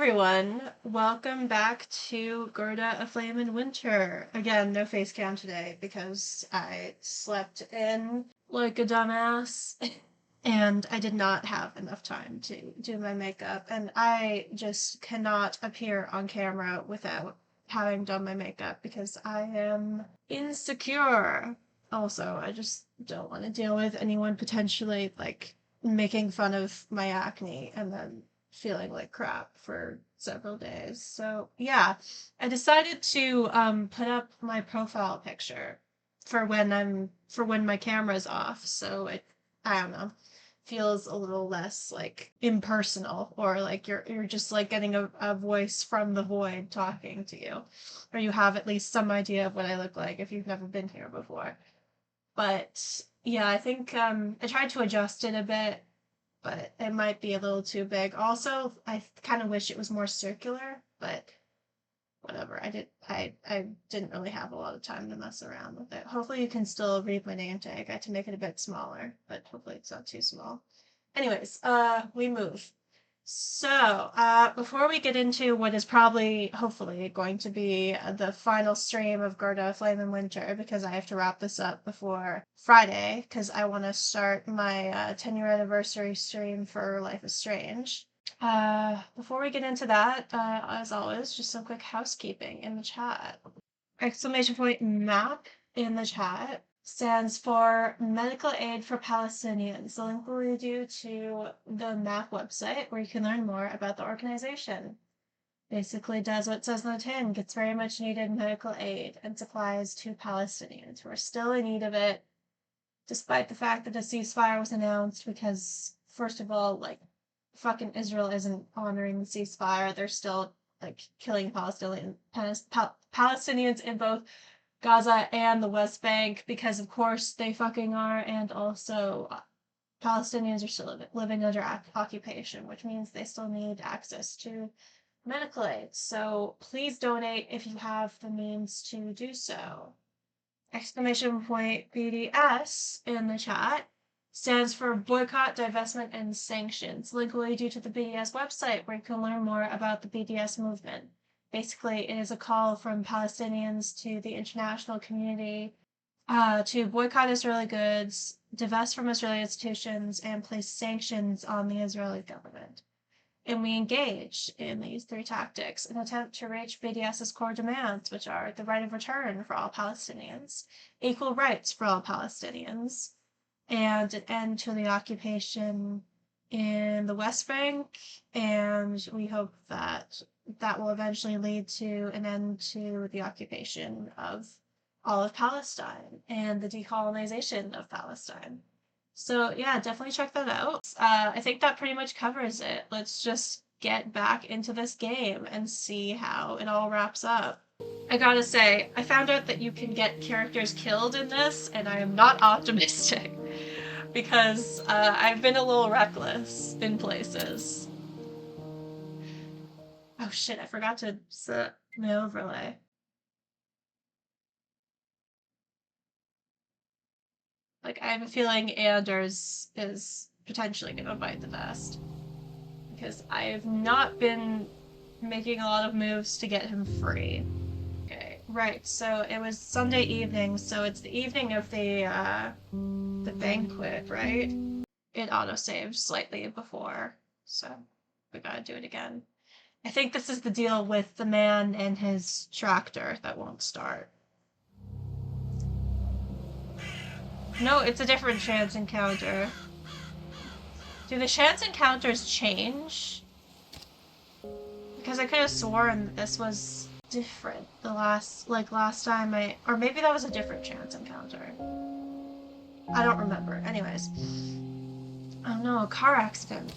everyone, welcome back to Gerda, A Flame in Winter. Again, no face cam today because I slept in like a dumbass and I did not have enough time to do my makeup, and I just cannot appear on camera without having done my makeup because I am insecure. Also, I just don't want to deal with anyone potentially making fun of my acne and then feeling like crap for several days. So yeah, I decided to put up my profile picture for when my camera's off, so it, I don't know, feels a little less like impersonal, or like you're just like getting a voice from the void talking to you, or you have at least some idea of what I look like if you've never been here before. But yeah, I think I tried to adjust it a bit, but it might be a little too big. Also, I kind of wish it was more circular, but whatever. I didn't really have a lot of time to mess around with it. Hopefully you can still read my name tag. I had to make it a bit smaller, but hopefully it's not too small. Anyways, we move. So, before we get into what is probably, hopefully, going to be the final stream of Gerda Flame in Winter, because I have to wrap this up before Friday, because I want to start my 10-year anniversary stream for Life is Strange. Before we get into that, as always, just some quick housekeeping in the chat. Exclamation point MAP in the chat stands for Medical Aid for Palestinians. The link will lead you to the MAP website where you can learn more about the organization. Basically does what it says on the tin, gets very much needed medical aid and supplies to Palestinians who are still in need of it, despite the fact that a ceasefire was announced, because, first of all, fucking Israel isn't honoring the ceasefire. They're still, killing Palestinians in both Gaza and the West Bank, because of course they fucking are, and also Palestinians are still living under occupation, which means they still need access to medical aid. So please donate if you have the means to do so. Exclamation point BDS in the chat stands for Boycott, Divestment, and Sanctions. Link will lead you to the BDS website where you can learn more about the BDS movement. Basically, it is a call from Palestinians to the international community to boycott Israeli goods, divest from Israeli institutions, and place sanctions on the Israeli government. And we engage in these three tactics in an attempt to reach BDS's core demands, which are the right of return for all Palestinians, equal rights for all Palestinians, and an end to the occupation in the West Bank, and we hope that that will eventually lead to an end to the occupation of all of Palestine and the decolonization of Palestine. So yeah, definitely check that out. I think that pretty much covers it. Let's just get back into this game and see how it all wraps up. I gotta say, I found out that you can get characters killed in this, and I am not optimistic because I've been a little reckless in places. Oh shit, I forgot to set my overlay. I have a feeling Anders is potentially gonna bite the dust, because I have not been making a lot of moves to get him free. Okay, right, so it was Sunday evening, so it's the evening of the banquet, right? It autosaved slightly before, so we gotta do it again. I think this is the deal with the man and his tractor that won't start. No, it's a different chance encounter. Do the chance encounters change? Because I could have sworn this was different the last time or maybe that was a different chance encounter. I don't remember. Anyways. Oh no, a car accident.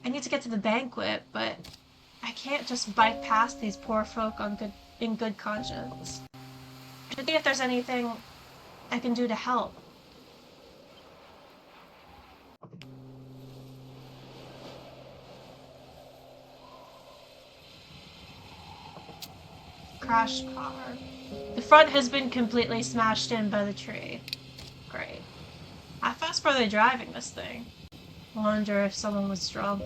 I need to get to the banquet, but I can't just bike past these poor folk in good conscience. I should see if there's anything I can do to help. Crashed car. The front has been completely smashed in by the tree. Great. How fast were they driving this thing? Wonder if someone was drunk.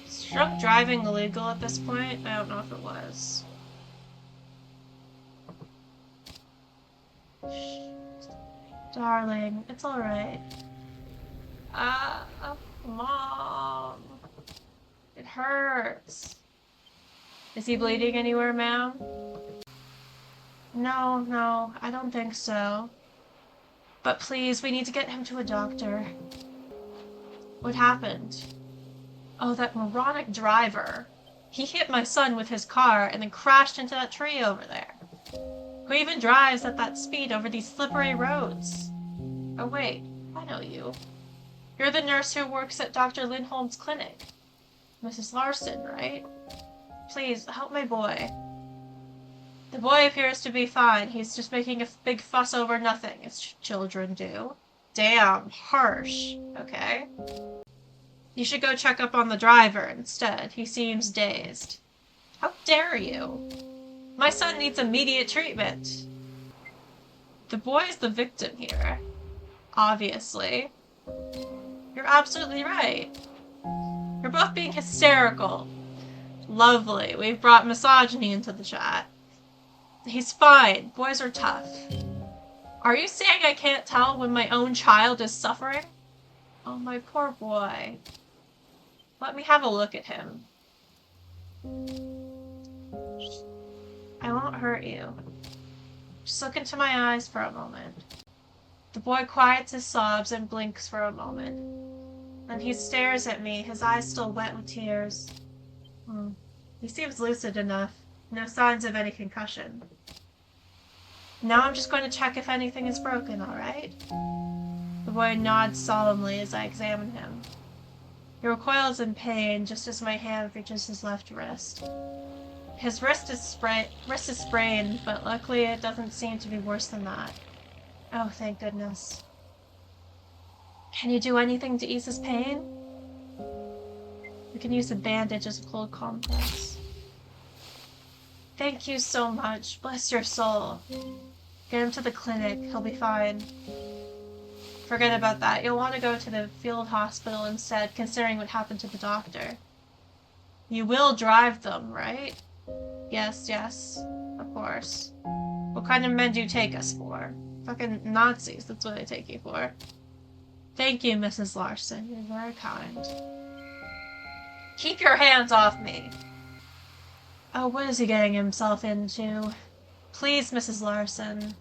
It's drunk driving illegal at this point? I don't know if it was. Darling, it's alright. Mom. It hurts. Is he bleeding anywhere, ma'am? No, I don't think so. But please, we need to get him to a doctor. What happened? Oh, that moronic driver. He hit my son with his car and then crashed into that tree over there. Who even drives at that speed over these slippery roads? Oh wait, I know you. You're the nurse who works at Dr. Lindholm's clinic. Mrs. Larson, right? Please, help my boy. The boy appears to be fine. He's just making a big fuss over nothing, as children do. Damn, harsh. Okay. You should go check up on the driver instead. He seems dazed. How dare you? My son needs immediate treatment. The boy is the victim here. Obviously. You're absolutely right. You're both being hysterical. Lovely. We've brought misogyny into the chat. He's fine. Boys are tough. Are you saying I can't tell when my own child is suffering? Oh, my poor boy. Let me have a look at him. I won't hurt you. Just look into my eyes for a moment. The boy quiets his sobs and blinks for a moment. Then he stares at me, his eyes still wet with tears. He seems lucid enough. No signs of any concussion. Now I'm just going to check if anything is broken, alright? The boy nods solemnly as I examine him. He recoils in pain just as my hand reaches his left wrist. His wrist is sprained, but luckily it doesn't seem to be worse than that. Oh, thank goodness. Can you do anything to ease his pain? We can use a bandage as a cold compress. Thank you so much. Bless your soul. Get him to the clinic. He'll be fine. Forget about that. You'll want to go to the field hospital instead, considering what happened to the doctor. You will drive them, right? Yes, of course. What kind of men do you take us for? Fucking Nazis, that's what I take you for. Thank you, Mrs. Larson. You're very kind. Keep your hands off me! Oh, what is he getting himself into? Please, Mrs. Larson.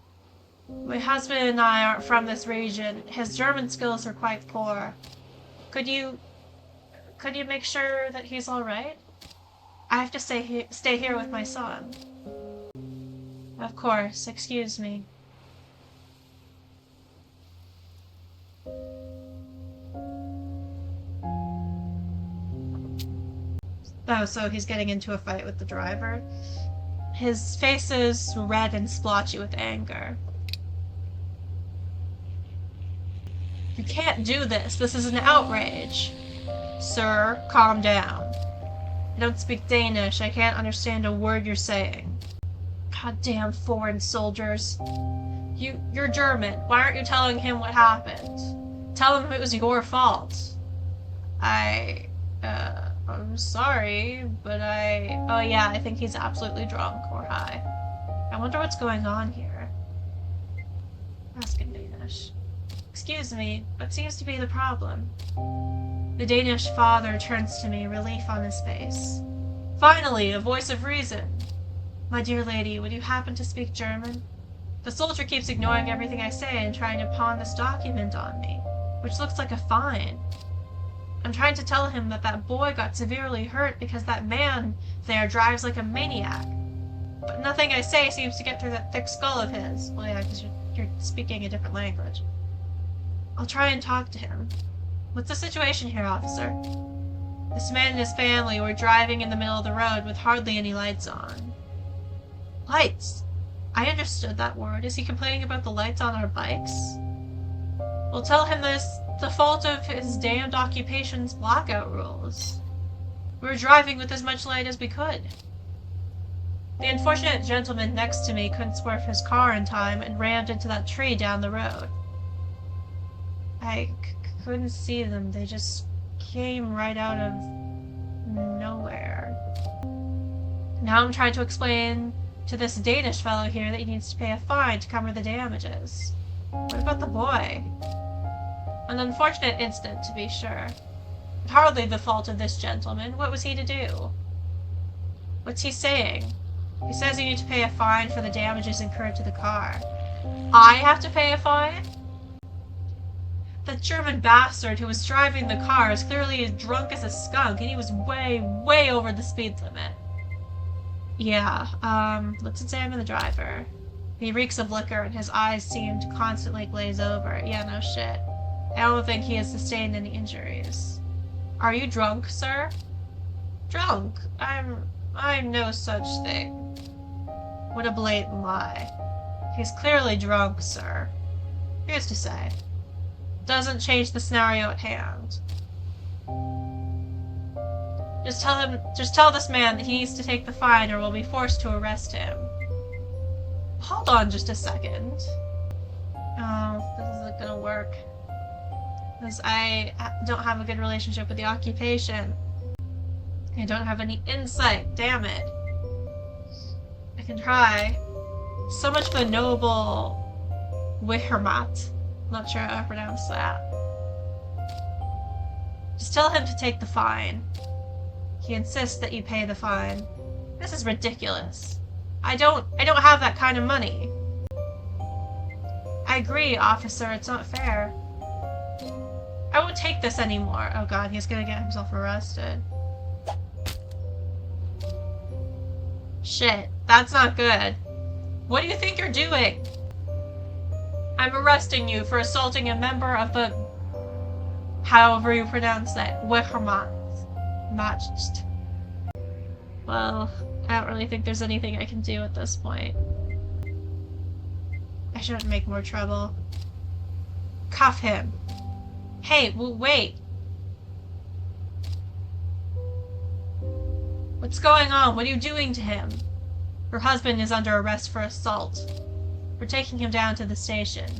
My husband and I aren't from this region. His German skills are quite poor. Could you make sure that he's alright? I have to stay here with my son. Of course, excuse me. Oh, so he's getting into a fight with the driver. His face is red and splotchy with anger. You can't do this. This is an outrage. Sir, calm down. I don't speak Danish. I can't understand a word you're saying. Goddamn foreign soldiers. You're German. Why aren't you telling him what happened? Tell him it was your fault. I'm sorry, but oh yeah, I think he's absolutely drunk or high. I wonder what's going on here. Ask in Danish. Excuse me, what seems to be the problem? The Danish father turns to me, relief on his face. Finally, a voice of reason. My dear lady, would you happen to speak German? The soldier keeps ignoring everything I say and trying to pawn this document on me, which looks like a fine. I'm trying to tell him that boy got severely hurt because that man there drives like a maniac. But nothing I say seems to get through that thick skull of his. Well, yeah, because you're speaking a different language. I'll try and talk to him. What's the situation here, officer? This man and his family were driving in the middle of the road with hardly any lights on. Lights? I understood that word. Is he complaining about the lights on our bikes? We'll tell him this the fault of his damned occupation's blackout rules. We were driving with as much light as we could. The unfortunate gentleman next to me couldn't swerve his car in time and rammed into that tree down the road. I couldn't see them. They just came right out of nowhere. Now I'm trying to explain to this Danish fellow here that he needs to pay a fine to cover the damages. What about the boy? An unfortunate incident, to be sure. But hardly the fault of this gentleman. What was he to do? What's he saying? He says you need to pay a fine for the damages incurred to the car. I have to pay a fine? That German bastard who was driving the car is clearly as drunk as a skunk, and he was way, way over the speed limit. Yeah, let's examine the driver. He reeks of liquor, and his eyes seem to constantly glaze over. Yeah, no shit. I don't think he has sustained any injuries. Are you drunk, sir? Drunk? I'm no such thing. What a blatant lie. He's clearly drunk, sir. Here's to say. Doesn't change the scenario at hand. Just tell this man that he needs to take the fine or we'll be forced to arrest him. Hold on just a second. Oh, this isn't gonna work. Because I don't have a good relationship with the occupation. I don't have any insight, damn it. I can try. So much for noble Wehrmacht. Not sure how I pronounce that. Just tell him to take the fine. He insists that you pay the fine. This is ridiculous. I don't have that kind of money. I agree, officer, it's not fair. I won't take this anymore. Oh god, he's gonna get himself arrested. Shit, that's not good. What do you think you're doing? I'm arresting you for assaulting a member of the... however you pronounce that. Wehrmacht. Matched. Well, I don't really think there's anything I can do at this point. I shouldn't make more trouble. Cuff him. Hey, wait. What's going on? What are you doing to him? Her husband is under arrest for assault. We're taking him down to the station.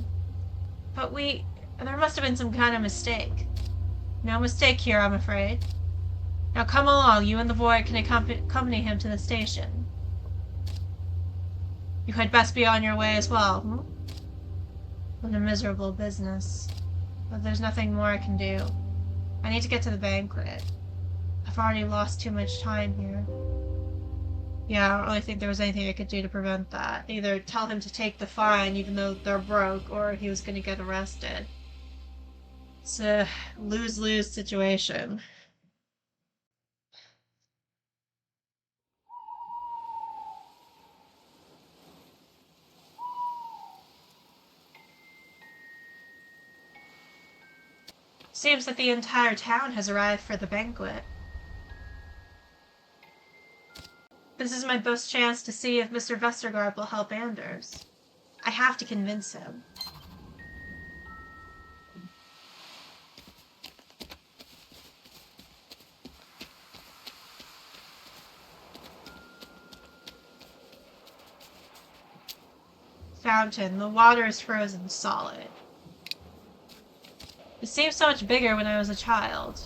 But there must have been some kind of mistake. No mistake here, I'm afraid. Now come along, you and the boy can accompany him to the station. You had best be on your way as well, hmm? What a miserable business. But there's nothing more I can do. I need to get to the banquet. I've already lost too much time here. Yeah, I don't really think there was anything I could do to prevent that. Either tell him to take the fine even though they're broke, or he was gonna get arrested. It's a lose-lose situation. Seems that the entire town has arrived for the banquet. This is my best chance to see if Mr. Vestergaard will help Anders. I have to convince him. Fountain. The water is frozen solid. It seemed so much bigger when I was a child.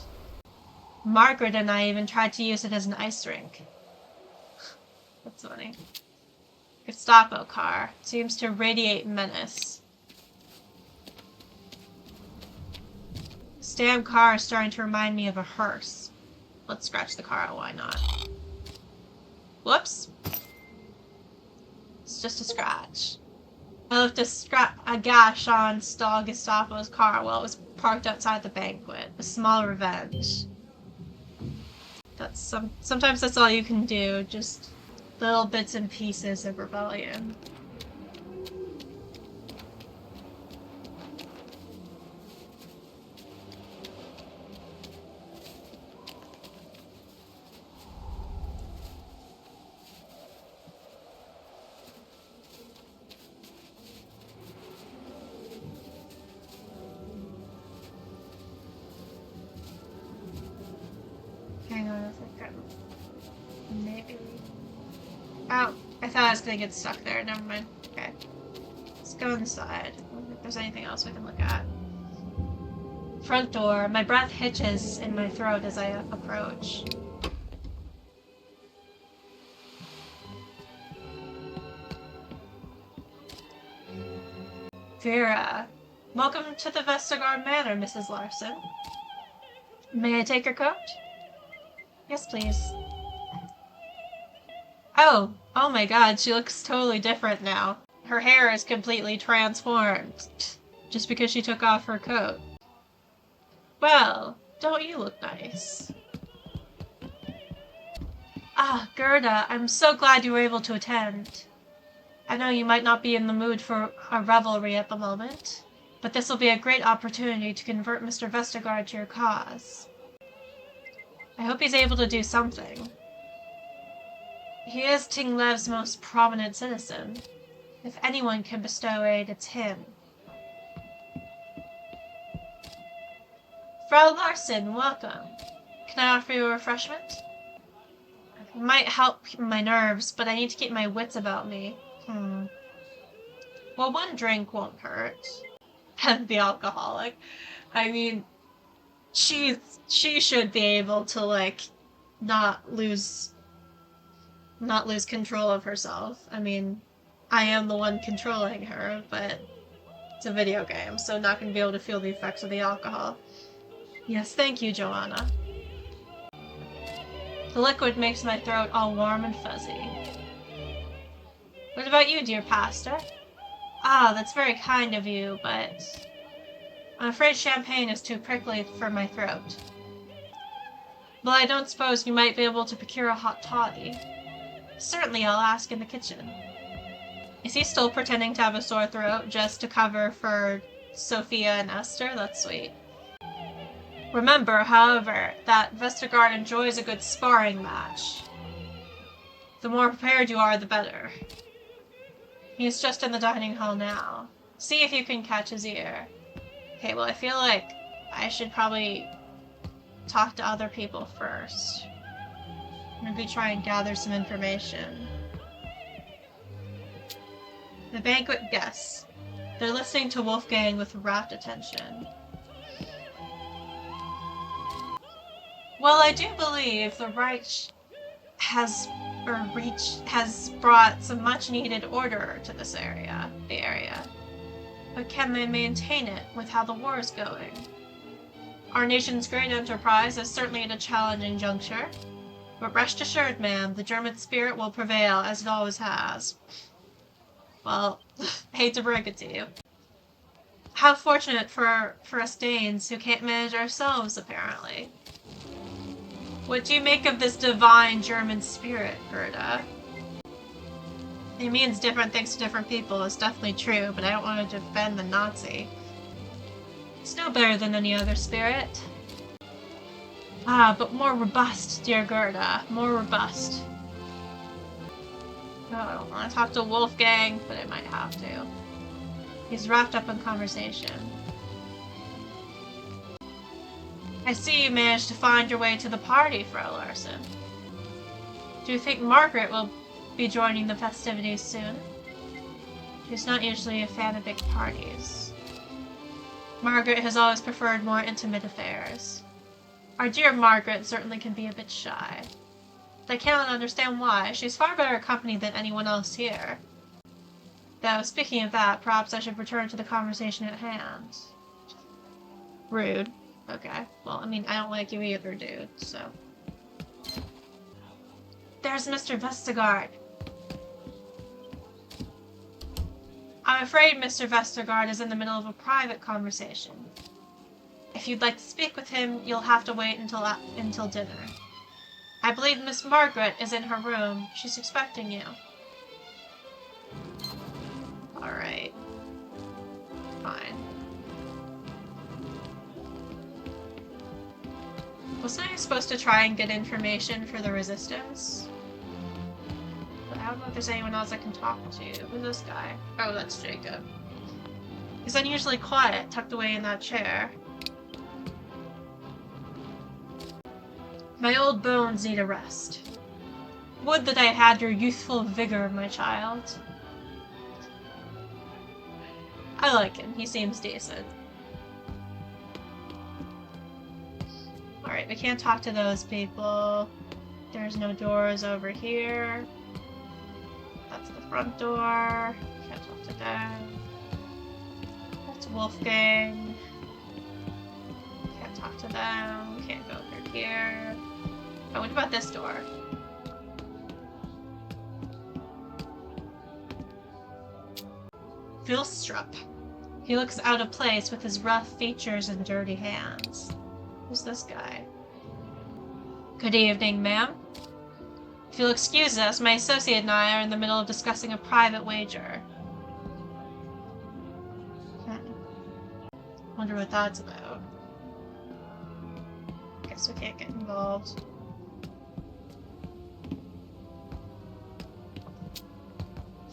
Margaret and I even tried to use it as an ice rink. That's funny. Gestapo car. Seems to radiate menace. This damn car is starting to remind me of a hearse. Let's scratch the car out, why not? Whoops. It's just a scratch. I left a gash on stall Gestapo's car while it was parked outside the banquet. A small revenge. Sometimes that's all you can do, just little bits and pieces of rebellion. Hang on a second. Maybe. Oh, I thought I was gonna get stuck there. Never mind. Okay. Let's go inside. I wonder if there's anything else we can look at. Front door. My breath hitches in my throat as I approach. Vera. Welcome to the Vestergaard Manor, Mrs. Larson. May I take your coat? Yes, please. Oh my god, she looks totally different now. Her hair is completely transformed just because she took off her coat. Well, don't you look nice? Ah, Gerda, I'm so glad you were able to attend. I know you might not be in the mood for a revelry at the moment, but this will be a great opportunity to convert Mr. Vestergaard to your cause. I hope he's able to do something. He is Tinglev's most prominent citizen. If anyone can bestow aid, it's him. Frau Larson, welcome. Can I offer you a refreshment? It might help my nerves, but I need to keep my wits about me. Well, one drink won't hurt. And the alcoholic. I mean, she should be able to, like, not lose control of herself. I mean, I am the one controlling her, but it's a video game, so not going to be able to feel the effects of the alcohol. Yes, thank you, Joanna. The liquid makes my throat all warm and fuzzy. What about you, dear pastor? Ah, that's very kind of you, but I'm afraid champagne is too prickly for my throat. Well, I don't suppose you might be able to procure a hot toddy. Certainly, I'll ask in the kitchen. Is he still pretending to have a sore throat just to cover for Sophia and Esther? That's sweet. Remember, however, that Vestergaard enjoys a good sparring match. The more prepared you are, the better. He's just in the dining hall now. See if you can catch his ear. Okay, well, I feel like I should probably talk to other people first. Maybe try and gather some information. The banquet guests. They're listening to Wolfgang with rapt attention. Well, I do believe the Reich has brought some much-needed order to the area. But can they maintain it with how the war is going? Our nation's great enterprise is certainly at a challenging juncture. But rest assured, ma'am, the German spirit will prevail, as it always has. Well, hate to break it to you. How fortunate for us Danes, who can't manage ourselves, apparently. What do you make of this divine German spirit, Gerda? It means different things to different people, it's definitely true, but I don't want to defend the Nazi. It's no better than any other spirit. Ah, but more robust, dear Gerda. More robust. Oh, I don't want to talk to Wolfgang, but I might have to. He's wrapped up in conversation. I see you managed to find your way to the party, Frau Larson. Do you think Margaret will be joining the festivities soon? She's not usually a fan of big parties. Margaret has always preferred more intimate affairs. Our dear Margaret certainly can be a bit shy. But I cannot understand why. She's far better company than anyone else here. Though, speaking of that, perhaps I should return to the conversation at hand. Rude. Okay. Well, I mean, I don't like you either, dude, so. There's Mr. Vestergaard. I'm afraid Mr. Vestergaard is in the middle of a private conversation. If you'd like to speak with him, you'll have to wait until dinner. I believe Miss Margaret is in her room. She's expecting you. Alright. Fine. Wasn't I supposed to try and get information for the resistance? But I don't know if there's anyone else I can talk to. Who's this guy? Oh, that's Jacob. He's unusually quiet, tucked away in that chair. My old bones need a rest. Would that I had your youthful vigor, my child. I like him. He seems decent. Alright, we can't talk to those people. There's no doors over here. That's the front door. Can't talk to them. It's Wolfgang. Can't talk to them. Can't go through here. Oh, what about this door? Vilstrup. He looks out of place with his rough features and dirty hands. Who's this guy? Good evening, ma'am. If you'll excuse us, my associate and I are in the middle of discussing a private wager. Wonder what that's about. Guess we can't get involved.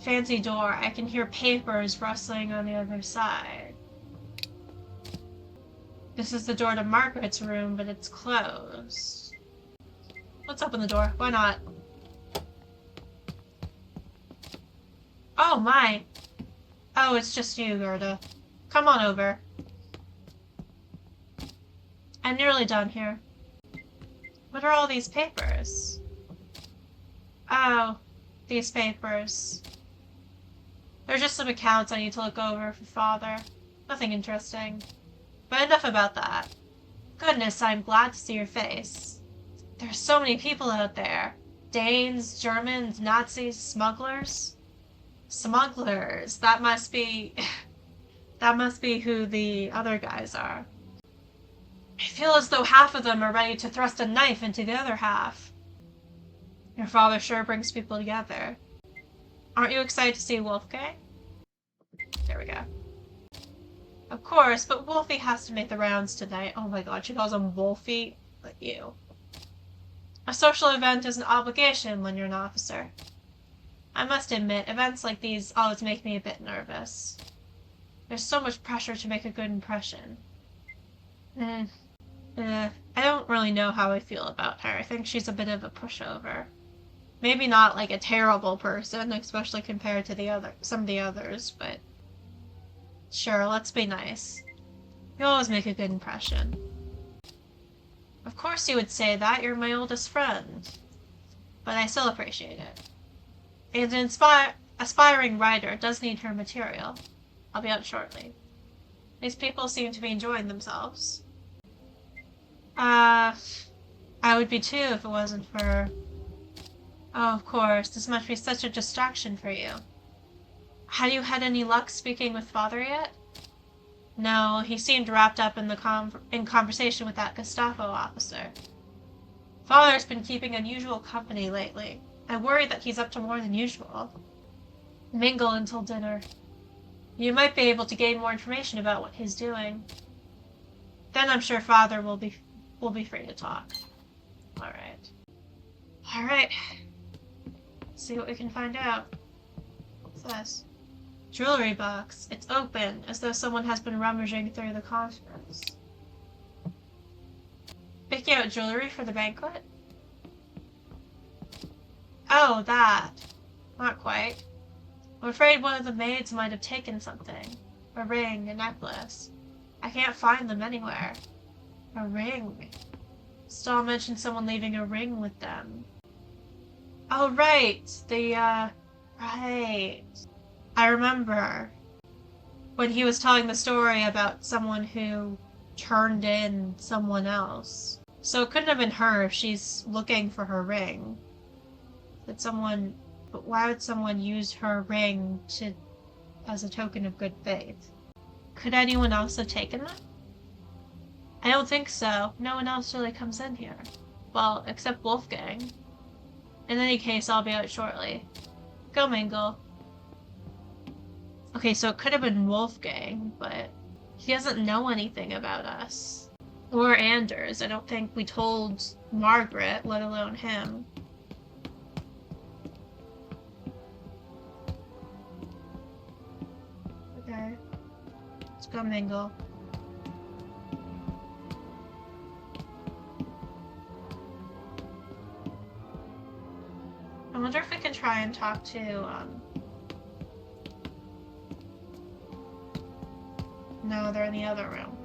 Fancy door. I can hear papers rustling on the other side. This is the door to Margaret's room, but it's closed. Let's open the door. Why not? Oh my! Oh, it's just you, Gerda. Come on over. I'm nearly done here. What are all these papers? Oh, these papers. They're just some accounts I need to look over for Father. Nothing interesting. But enough about that. Goodness, I'm glad to see your face. There's so many people out there. Danes, Germans, Nazis, smugglers. Smugglers. That must be... that must be who the other guys are. I feel as though half of them are ready to thrust a knife into the other half. Your father sure brings people together. Aren't you excited to see Wolfgang? There we go. Of course, but Wolfie has to make the rounds tonight. Oh my god, she calls him Wolfie. But you. A social event is an obligation when you're an officer. I must admit, events like these always make me a bit nervous. There's so much pressure to make a good impression. I don't really know how I feel about her. I think she's a bit of a pushover. Maybe not like a terrible person, especially compared to some of the others, but sure, let's be nice. You always make a good impression. Of course you would say that, you're my oldest friend. But I still appreciate it. And an aspiring writer does need her material. I'll be out shortly. These people seem to be enjoying themselves. I would be too if it wasn't for... Oh, of course, this must be such a distraction for you. Have you had any luck speaking with Father yet? No, he seemed wrapped up in conversation with that Gestapo officer. Father's been keeping unusual company lately. I worry that he's up to more than usual. Mingle until dinner. You might be able to gain more information about what he's doing. Then I'm sure Father will be free to talk. Alright. Let's see what we can find out. What's this? Jewelry box. It's open, as though someone has been rummaging through the contents. Picking out jewelry for the banquet? Oh, that. Not quite. I'm afraid one of the maids might have taken something. A ring, a necklace. I can't find them anywhere. A ring. Stahl mentioned someone leaving a ring with them. Oh, right. Right. I remember when he was telling the story about someone who turned in someone else. So it couldn't have been her if she's looking for her ring. But why would someone use her ring as a token of good faith? Could anyone else have taken them? I don't think so. No one else really comes in here. Well, except Wolfgang. In any case, I'll be out shortly. Go mingle. Okay, so it could have been Wolfgang, but he doesn't know anything about us. Or Anders. I don't think we told Margaret, let alone him. Okay. Let's go mingle. I wonder if we can try and talk to, No, they're in the other room.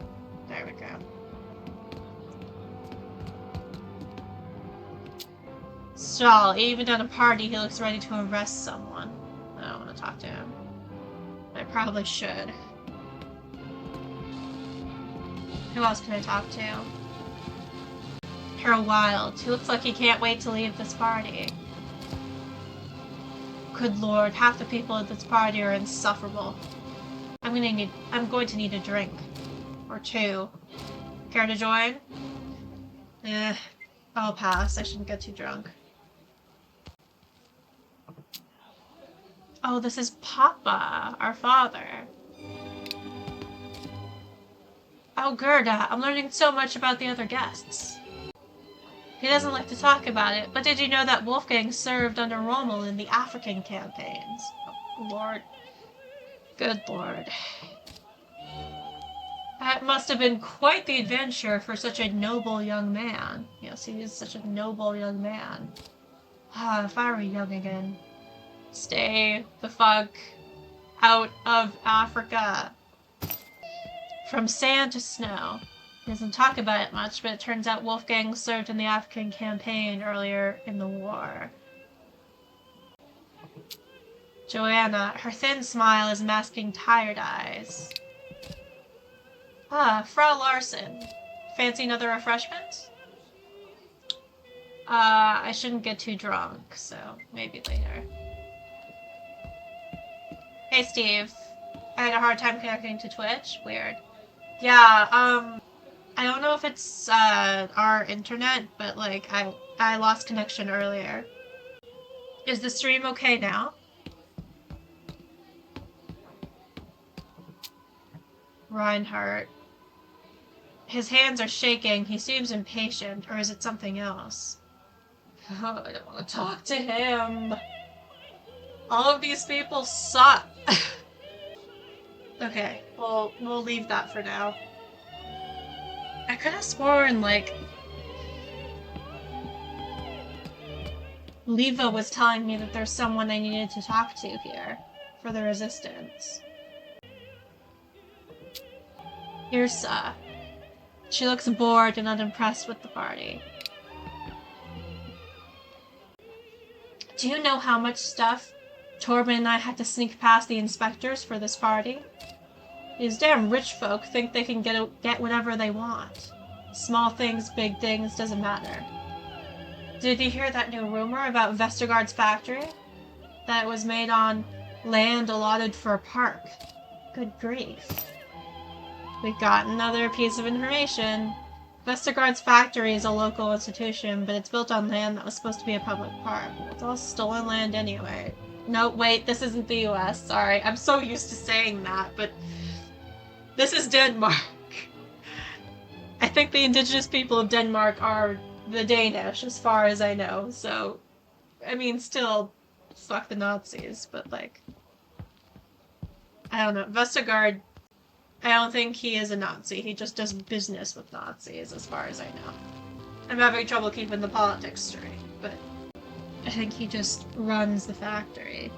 There we go. Stahl, even at a party, he looks ready to arrest someone. I don't want to talk to him. I probably should. Who else can I talk to? Harold Wild, who looks like he can't wait to leave this party. Good lord, half the people at this party are insufferable. I'm going to need a drink. Or two. Care to join? I'll pass. I shouldn't get too drunk. Oh, this is Papa, our father. Oh, Gerda, I'm learning so much about the other guests. He doesn't like to talk about it, but did you know that Wolfgang served under Rommel in the African campaigns? Oh, Lord. Good Lord. That must have been quite the adventure for such a noble young man. Yes, he is such a noble young man. Ah, if I were young again. Stay the fuck out of Africa. From sand to snow. He doesn't talk about it much, but it turns out Wolfgang served in the African campaign earlier in the war. Joanna, her thin smile is masking tired eyes. Ah, Frau Larson. Fancy another refreshment? I shouldn't get too drunk, so maybe later. Hey, Steve. I had a hard time connecting to Twitch. Weird. Yeah, I don't know if it's, our internet, but, like, I lost connection earlier. Is the stream okay now? Reinhardt. His hands are shaking. He seems impatient, or is it something else? Oh, I don't want to talk to him. All of these people suck. Okay, we'll leave that for now. I could have sworn, like, Leva was telling me that there's someone I needed to talk to here for the resistance. Irsa. She looks bored and unimpressed with the party. Do you know how much stuff Torben and I had to sneak past the inspectors for this party? These damn rich folk think they can get whatever they want. Small things, big things, doesn't matter. Did you hear that new rumor about Vestergaard's factory? That it was made on land allotted for a park. Good grief. We got another piece of information. Vestergaard's factory is a local institution, but it's built on land that was supposed to be a public park. It's all stolen land anyway. No, wait, this isn't the US. Sorry, I'm so used to saying that, but this is Denmark. I think the indigenous people of Denmark are the Danish, as far as I know, so, I mean, still, fuck the Nazis, but, like, I don't know. Vestergaard, I don't think he is a Nazi. He just does business with Nazis, as far as I know. I'm having trouble keeping the politics straight, but I think he just runs the factory.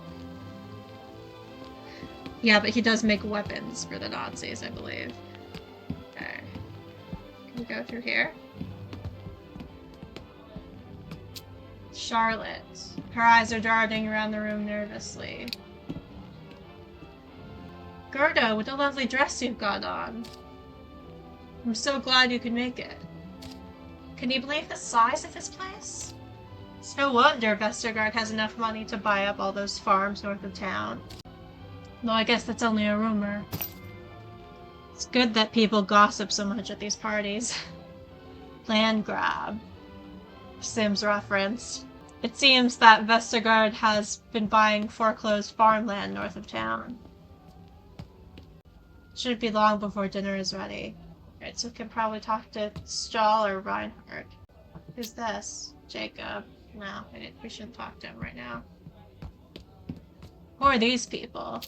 Yeah, but he does make weapons for the Nazis, I believe. Okay. Can we go through here? Charlotte. Her eyes are darting around the room nervously. Gerda, what a lovely dress you've got on. I'm so glad you could make it. Can you believe the size of this place? It's no wonder Vestergaard has enough money to buy up all those farms north of town. Though I guess that's only a rumor. It's good that people gossip so much at these parties. Land grab. Sims reference. It seems that Vestergaard has been buying foreclosed farmland north of town. Shouldn't be long before dinner is ready. Alright, so we can probably talk to Stahl or Reinhardt. Who's this? Jacob. No, we shouldn't talk to him right now. Who are these people?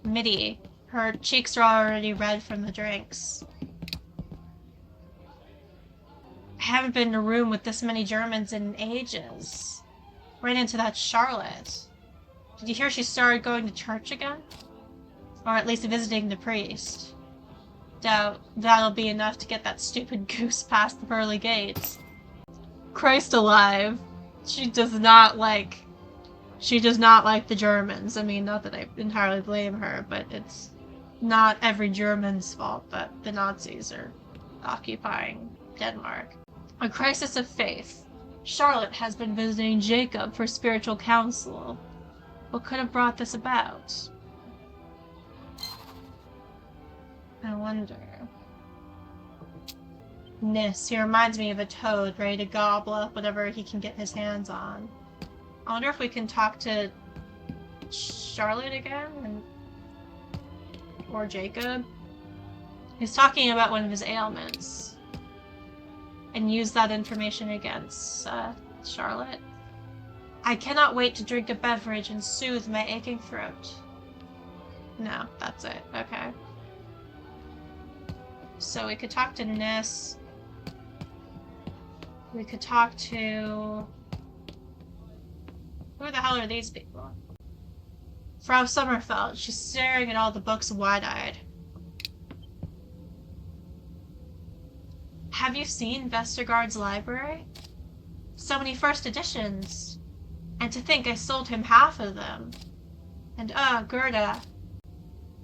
Mitty. Her cheeks are already red from the drinks. I haven't been in a room with this many Germans in ages. Right into that Charlotte. Did you hear she started going to church again? Or at least visiting the priest. Doubt that'll be enough to get that stupid goose past the pearly gates. Christ alive. She does not like the Germans. I mean, not that I entirely blame her, but it's not every German's fault that the Nazis are occupying Denmark. A crisis of faith. Charlotte has been visiting Jacob for spiritual counsel. What could have brought this about? I wonder. Nis, he reminds me of a toad ready to gobble up whatever he can get his hands on. I wonder if we can talk to Charlotte again? Or Jacob? He's talking about one of his ailments. And use that information against Charlotte. I cannot wait to drink a beverage and soothe my aching throat. No, that's it. Okay. So we could talk to Nis. We could talk to... Who the hell are these people? Frau Sommerfeld. She's staring at all the books wide-eyed. Have you seen Vestergaard's library? So many first editions. And to think I sold him half of them. And Gerda.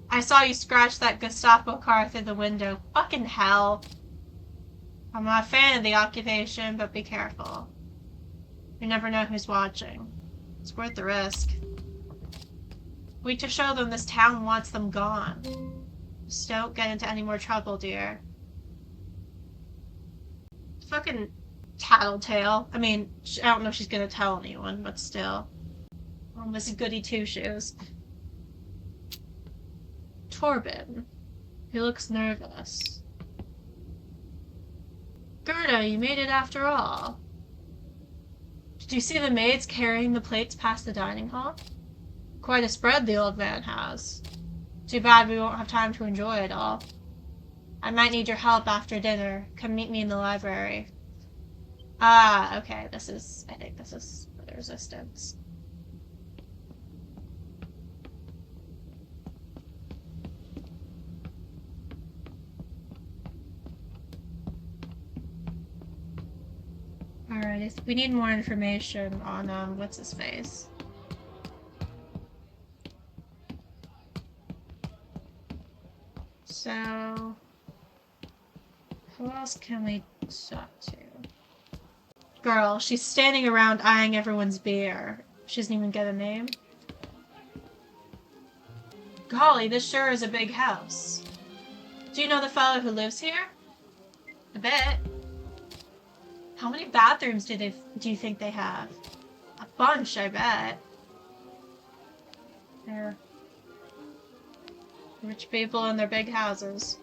I saw you scratch that Gestapo car through the window. Fucking hell. I'm not a fan of the occupation, but be careful. You never know who's watching. It's worth the risk. We need to show them this town wants them gone. Just don't get into any more trouble, dear. Fucking tattletale. I mean, I don't know if she's gonna tell anyone, but still. Oh, Miss Goody Two-Shoes. Torben. He looks nervous. Gerda, you made it after all. Did you see the maids carrying the plates past the dining hall? Quite a spread the old man has. Too bad we won't have time to enjoy it all. I might need your help after dinner. Come meet me in the library. Ah, okay, I think this is for the resistance. Alright, we need more information on, what's his face. So, who else can we talk to? Girl, she's standing around eyeing everyone's beer. She doesn't even get a name. Golly, this sure is a big house. Do you know the fellow who lives here? A bit. How many bathrooms do you think they have? A bunch, I bet. They're rich people in their big houses.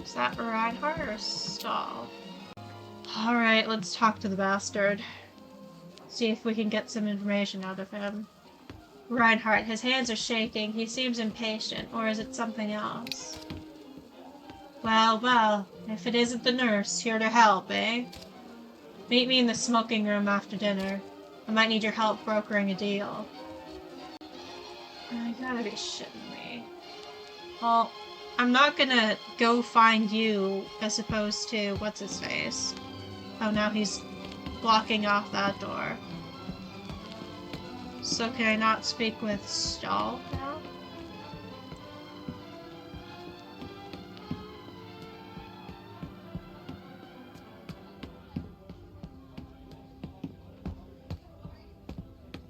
Is that Reinhardt or Stahl? Alright, let's talk to the bastard. See if we can get some information out of him. Reinhardt, his hands are shaking. He seems impatient, or is it something else? Well, well, if it isn't the nurse, here to help, eh? Meet me in the smoking room after dinner. I might need your help brokering a deal. You gotta be shitting me. Well, I'm not gonna go find you as opposed to what's-his-face. Oh, now he's blocking off that door. So can I not speak with Stahl now?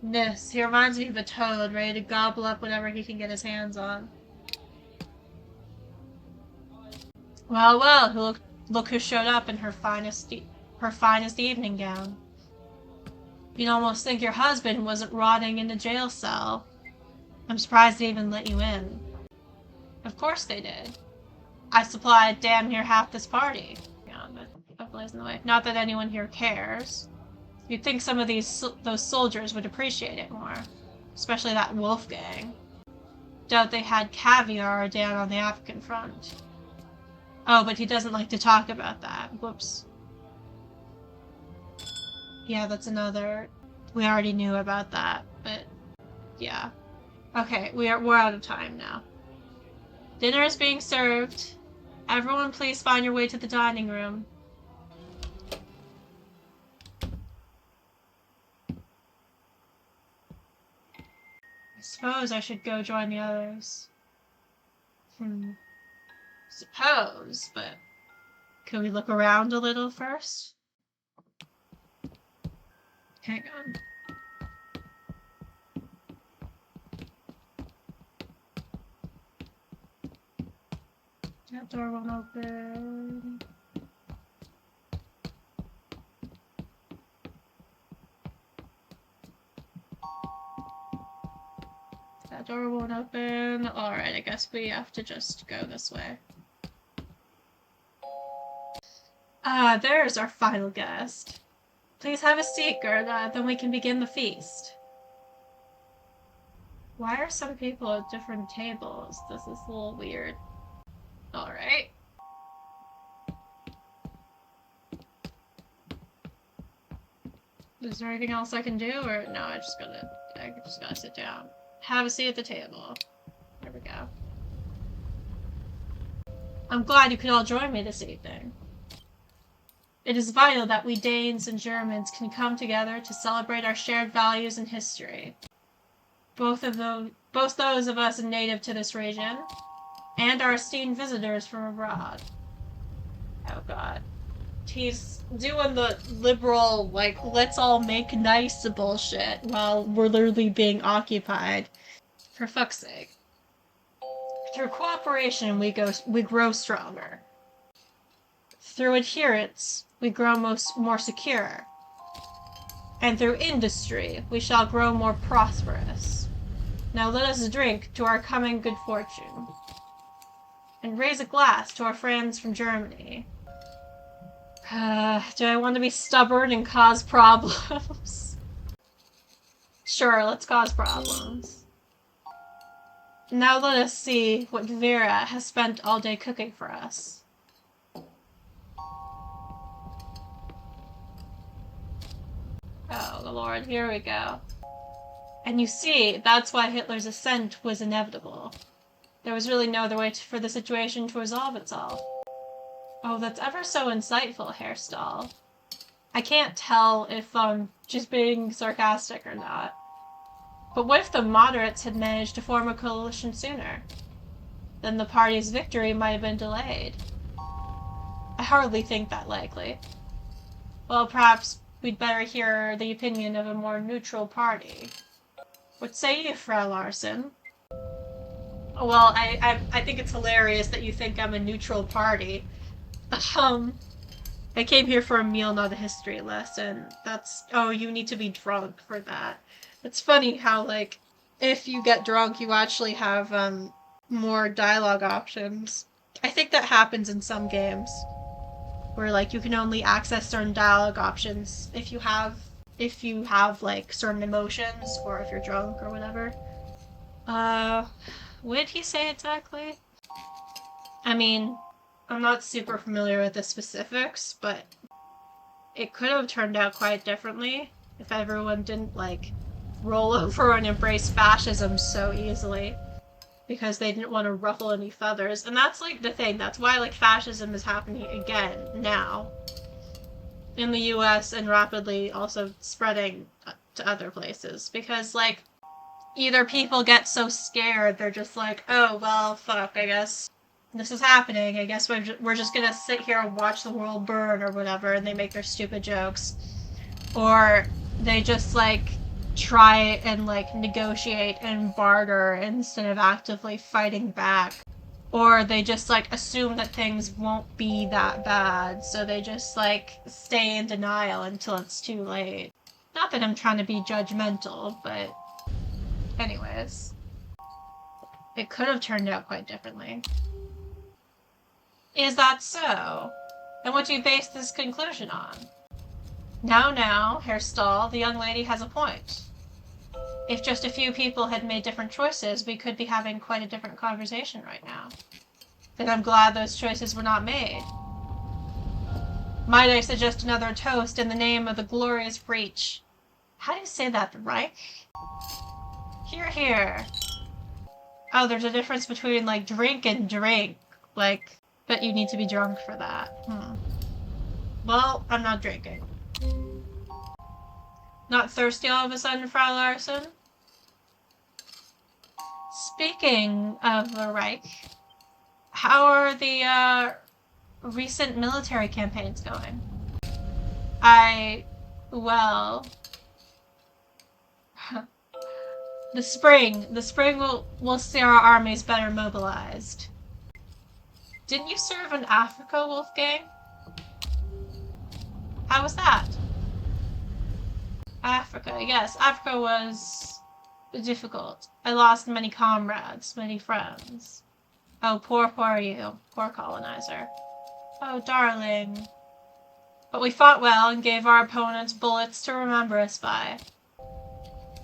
Nis, he reminds me of a toad ready to gobble up whatever he can get his hands on. Well, well, look who showed up in her finest evening gown. You'd almost think your husband wasn't rotting in a jail cell. I'm surprised they even let you in. Of course they did. I supplied damn near half this party. Yeah, that plays in the way. Not that anyone here cares. You'd think some of those soldiers would appreciate it more. Especially that Wolfgang. Doubt they had caviar down on the African front. Oh, but he doesn't like to talk about that. Whoops. Yeah, that's another... We already knew about that, but... Yeah. Okay, we're out of time now. Dinner is being served. Everyone please find your way to the dining room. Suppose I should go join the others. Suppose, but can we look around a little first? Hang on. That door won't open. That door won't open. Alright, I guess we have to just go this way. Ah, there's our final guest. Please have a seat, Gerda, then we can begin the feast. Why are some people at different tables? This is a little weird. Alright. Is there anything else I can do, or no, I just gotta sit down. Have a seat at the table. There we go. I'm glad you could all join me this evening. It is vital that we Danes and Germans can come together to celebrate our shared values and history. Both those of us native to this region, and our esteemed visitors from abroad. Oh god. He's doing the liberal, like, let's all make nice bullshit while we're literally being occupied. For fuck's sake. Through cooperation, we grow stronger. Through adherence, we grow more secure. And through industry, we shall grow more prosperous. Now let us drink to our coming good fortune. And raise a glass to our friends from Germany. Do I want to be stubborn and cause problems? Sure, let's cause problems. Now let us see what Vera has spent all day cooking for us. Oh, the Lord, here we go. And you see, that's why Hitler's ascent was inevitable. There was really no other way for the situation to resolve itself. Oh, that's ever so insightful, Herr Stahl. I can't tell if I'm just being sarcastic or not. But what if the moderates had managed to form a coalition sooner? Then the party's victory might have been delayed. I hardly think that likely. Well, perhaps we'd better hear the opinion of a more neutral party. What say you, Frau Larsen? Well, I think it's hilarious that you think I'm a neutral party. I came here for a meal, not a history lesson. Oh, you need to be drunk for that. It's funny how, like, if you get drunk, you actually have, more dialogue options. I think that happens in some games. Where, like, you can only access certain dialogue options if you have, like, certain emotions, or if you're drunk, or whatever. What did he say exactly? I mean, I'm not super familiar with the specifics, but it could have turned out quite differently if everyone didn't, like, roll over and embrace fascism so easily because they didn't want to ruffle any feathers. And that's, like, the thing. That's why, like, fascism is happening again now in the US and rapidly also spreading to other places because, like, either people get so scared they're just like, oh, well, fuck, I guess this is happening. I guess we're just gonna sit here and watch the world burn or whatever, and they make their stupid jokes. Or they just, like, try and, like, negotiate and barter instead of actively fighting back. Or they just, like, assume that things won't be that bad, so they just, like, stay in denial until it's too late. Not that I'm trying to be judgmental, but anyways. It could have turned out quite differently. Is that so? And what do you base this conclusion on? Now, Herr Stahl, the young lady has a point. If just a few people had made different choices, we could be having quite a different conversation right now. And I'm glad those choices were not made. Might I suggest another toast in the name of the glorious breach? How do you say that, right? Hear, hear. Oh, there's a difference between, like, drink and drink. Like, but you need to be drunk for that. Well, I'm not drinking. Not thirsty all of a sudden, Frau Larsen? Speaking of the Reich, how are the recent military campaigns going? Well, the spring will see our armies better mobilized. Didn't you serve in Africa, Wolfgang? How was that? Africa, yes, Africa was difficult. I lost many comrades, many friends. Oh, poor you, poor colonizer. Oh, darling. But we fought well and gave our opponents bullets to remember us by.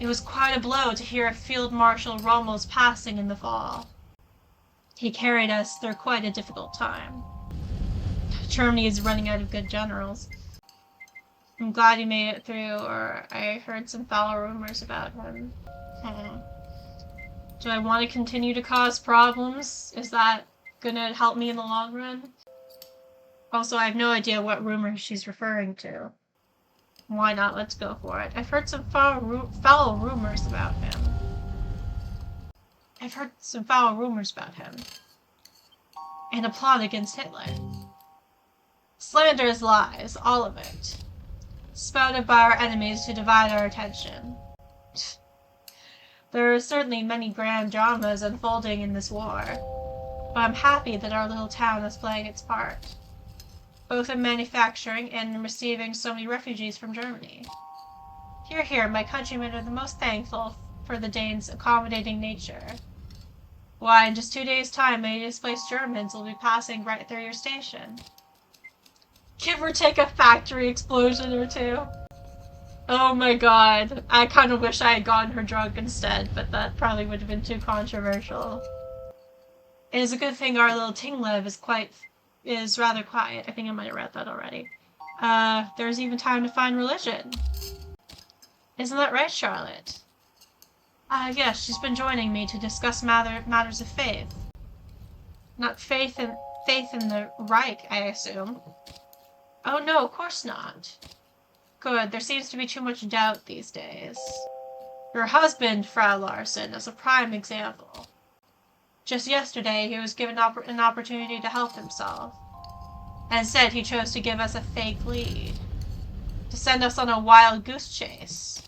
It was quite a blow to hear of Field Marshal Rommel's passing in the fall. He carried us through quite a difficult time. Germany is running out of good generals. I'm glad he made it through, or I heard some foul rumors about him. Do I want to continue to cause problems? Is that gonna help me in the long run? Also, I have no idea what rumors she's referring to. Why not? Let's go for it. I've heard some foul rumors about him. And a plot against Hitler. Slanderous lies, all of it. Spouted by our enemies to divide our attention. There are certainly many grand dramas unfolding in this war, but I'm happy that our little town is playing its part, both in manufacturing and in receiving so many refugees from Germany. Hear, hear, my countrymen are the most thankful for the Danes' accommodating nature. Why, in just 2 days' time, many displaced Germans will be passing right through your station. Give or take a factory explosion or two. Oh my god. I kind of wish I had gotten her drunk instead, but that probably would have been too controversial. It is a good thing our little Tinglev is rather quiet. I think I might have read that already. There's even time to find religion. Isn't that right, Charlotte? Yes, she's been joining me to discuss matters of faith. Not faith in the Reich, I assume. Oh no, of course not. Good, there seems to be too much doubt these days. Your husband, Frau Larsen, is a prime example. Just yesterday, he was given an opportunity to help himself. And instead, he chose to give us a fake lead. To send us on a wild goose chase.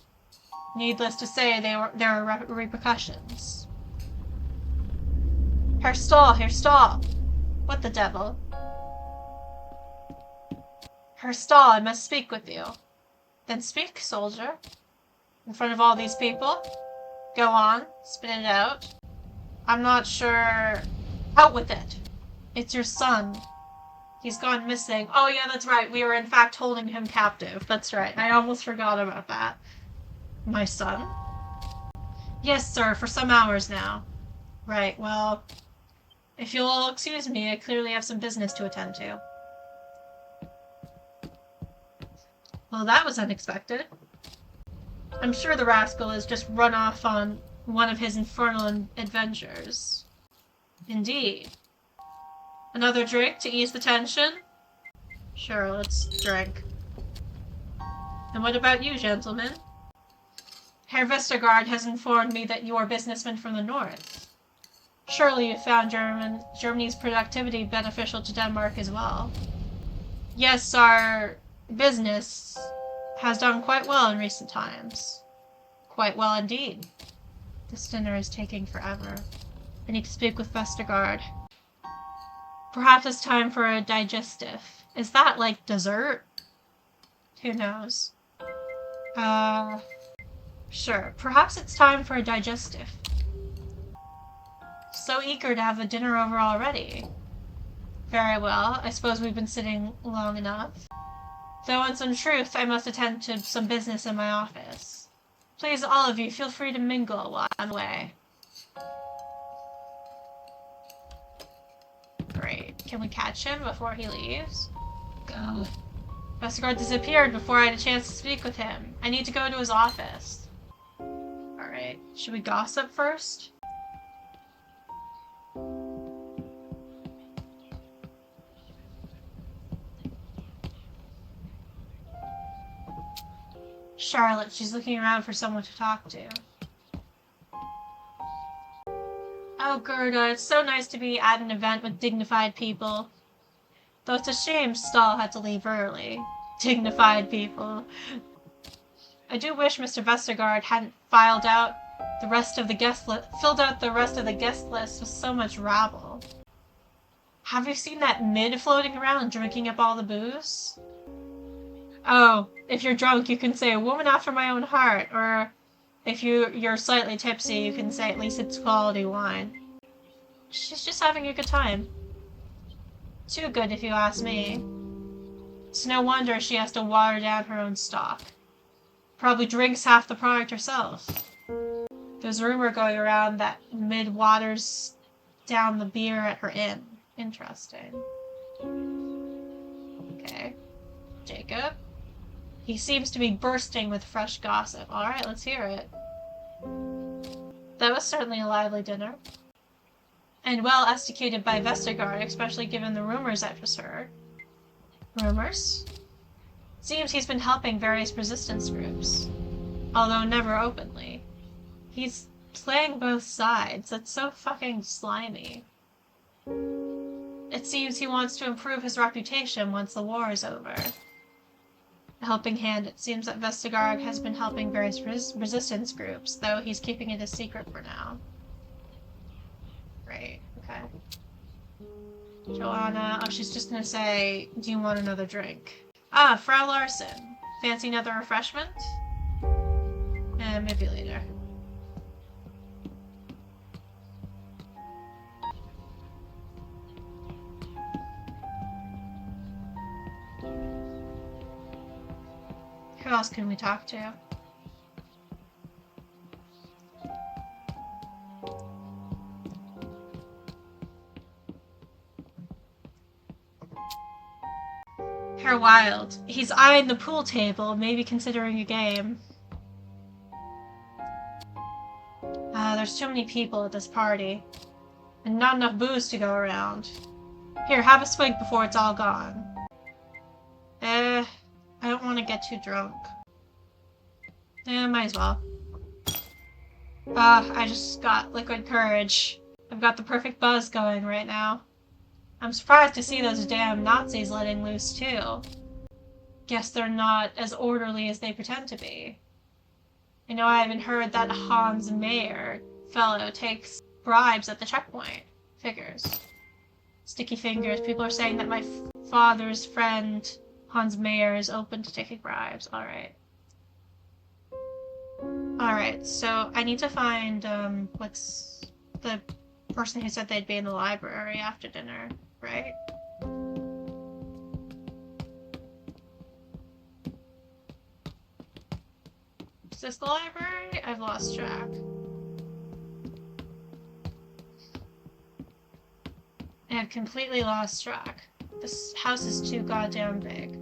Needless to say, there are repercussions. Herr Stahl! What the devil? Herr Stahl, I must speak with you. Then speak, soldier. In front of all these people? Go on, spit it out. I'm not sure... Out with it! It's your son. He's gone missing. Oh yeah, that's right, we were in fact holding him captive. That's right, I almost forgot about that. My son? Yes, sir, for some hours now. Right, well... If you'll excuse me, I clearly have some business to attend to. Well, that was unexpected. I'm sure the rascal has just run off on one of his infernal adventures. Indeed. Another drink to ease the tension? Sure, let's drink. And what about you, gentlemen? Herr Vestergaard has informed me that you are businessmen from the north. Surely you found Germany's productivity beneficial to Denmark as well. Yes, our business has done quite well in recent times. Quite well indeed. This dinner is taking forever. I need to speak with Vestergaard. Perhaps it's time for a digestive. Is that like dessert? Who knows? Sure. Perhaps it's time for a digestive. So eager to have the dinner over already. Very well. I suppose we've been sitting long enough. Though in some truth, I must attend to some business in my office. Please, all of you, feel free to mingle while I'm away. Great. Can we catch him before he leaves? Go. Vestergaard disappeared before I had a chance to speak with him. I need to go to his office. Alright. Should we gossip first? Charlotte, she's looking around for someone to talk to. Oh, Gerda, it's so nice to be at an event with dignified people. Though it's a shame Stahl had to leave early. Dignified people. I do wish Mr. Vestergaard hadn't filled out the rest of the guest list with so much rabble. Have you seen that mid floating around drinking up all the booze? Oh, if you're drunk, you can say a woman after my own heart, or if you're slightly tipsy, you can say at least it's quality wine. She's just having a good time. Too good, if you ask me. It's no wonder she has to water down her own stock. Probably drinks half the product herself. There's a rumor going around that Mid waters down the beer at her inn. Interesting. Okay. Jacob. He seems to be bursting with fresh gossip. Alright, let's hear it. That was certainly a lively dinner. And well executed by Vestergaard, especially given the rumors I've just heard. Rumors? Seems he's been helping various resistance groups. Although never openly. He's playing both sides. That's so fucking slimy. It seems he wants to improve his reputation once the war is over. A helping hand, it seems that Vestergaard has been helping various resistance groups, though he's keeping it a secret for now. Right, okay. Joanna, oh, she's just gonna say, do you want another drink? Ah, Frau Larson. Fancy another refreshment? Maybe later. Who else can we talk to? Herr Wild. He's eyeing the pool table, maybe considering a game. There's too many people at this party. And not enough booze to go around. Here, have a swig before it's all gone. I don't want to get too drunk. Might as well. I just got liquid courage. I've got the perfect buzz going right now. I'm surprised to see those damn Nazis letting loose, too. Guess they're not as orderly as they pretend to be. I know I haven't heard that Hans Mayer fellow takes bribes at the checkpoint. Figures. Sticky fingers. People are saying that my father's friend, Hans Mayer, is open to taking bribes. Alright. Alright, so I need to find, what's the person who said they'd be in the library after dinner, right? Is this the library? I've lost track. I have completely lost track. This house is too goddamn big.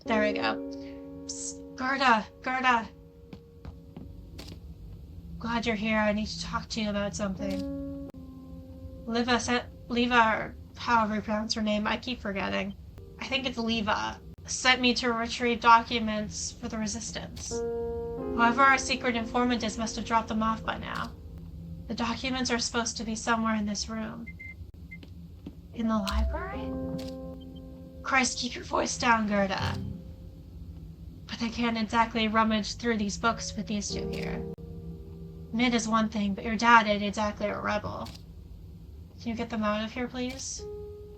There we go. Psst, Gerda! Glad you're here. I need to talk to you about something. Leva, or however you pronounce her name, I keep forgetting. I think it's Leva. Sent me to retrieve documents for the resistance. However, our secret informant must have dropped them off by now. The documents are supposed to be somewhere in this room. In the library? Christ, keep your voice down, Gerda. But I can't exactly rummage through these books with these two here. Mid is one thing, but your dad ain't exactly a rebel. Can you get them out of here, please?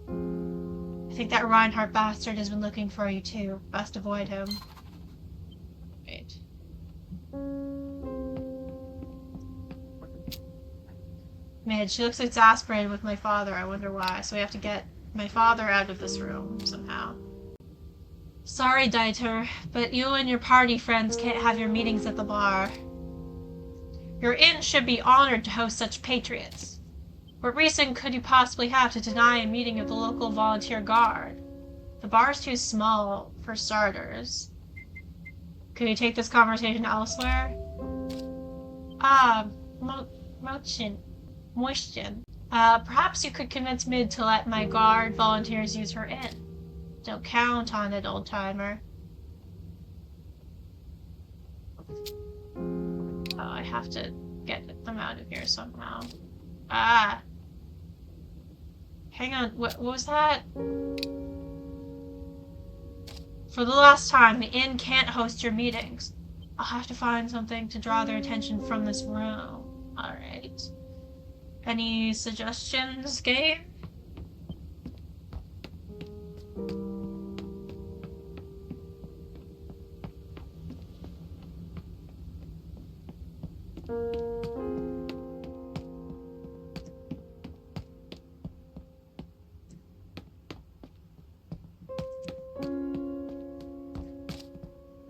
I think that Reinhardt bastard has been looking for you too. Best avoid him. Wait. Mid, she looks exasperated with my father. I wonder why. So we have to get my father out of this room somehow. Sorry, Dieter, but you and your party friends can't have your meetings at the bar. Your inn should be honored to host such patriots. What reason could you possibly have to deny a meeting of the local volunteer guard? The bar's too small, for starters. Could you take this conversation elsewhere? Moistion. Perhaps you could convince Mid to let my guard volunteers use her inn. Don't count on it, old-timer. Oh, I have to get them out of here somehow. Ah! Hang on, what was that? For the last time, the inn can't host your meetings. I'll have to find something to draw their attention from this room. Alright. Any suggestions, game?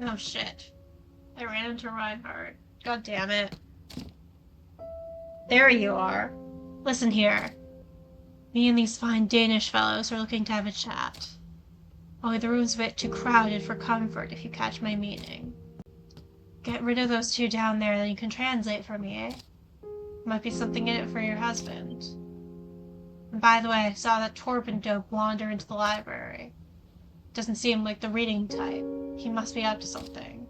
Oh shit. I ran into Reinhardt. God damn it. There you are. Listen here. Me and these fine Danish fellows are looking to have a chat. Only the room's a bit too crowded for comfort, if you catch my meaning. Get rid of those two down there, then you can translate for me, eh? Might be something in it for your husband. And by the way, I saw that Torben dope wander into the library. Doesn't seem like the reading type. He must be up to something.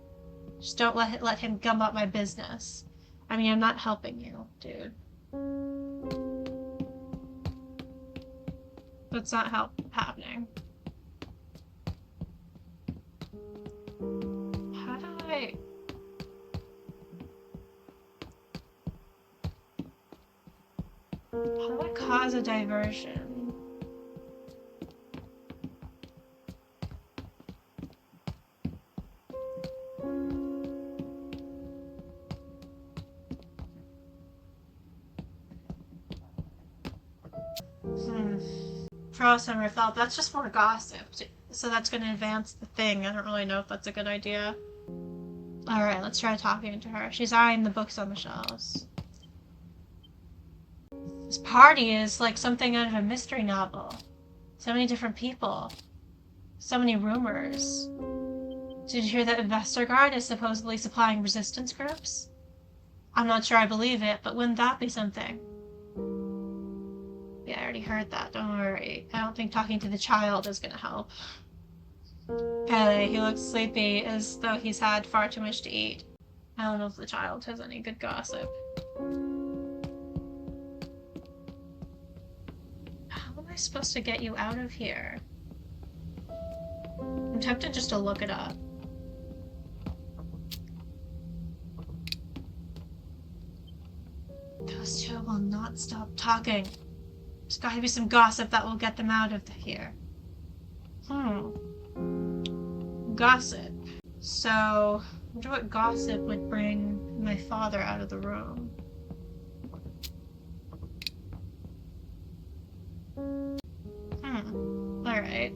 Just don't let him gum up my business. I mean, I'm not helping you, dude. That's not happening. How do I... How do I cause a diversion? Throw some thought. That's just more gossip. So that's going to advance the thing. I don't really know if that's a good idea. Alright, let's try talking to her. She's eyeing the books on the shelves. This party is like something out of a mystery novel. So many different people. So many rumors. Did you hear that Vestergaard is supposedly supplying resistance groups? I'm not sure I believe it, but wouldn't that be something? Yeah, I already heard that. Don't worry. I don't think talking to the child is gonna help. Hey, he looks sleepy, as though he's had far too much to eat. I don't know if the child has any good gossip. How am I supposed to get you out of here? I'm tempted just to look it up. Those two will not stop talking. There's gotta be some gossip that will get them out of here. Gossip. So, I wonder what gossip would bring my father out of the room. Alright.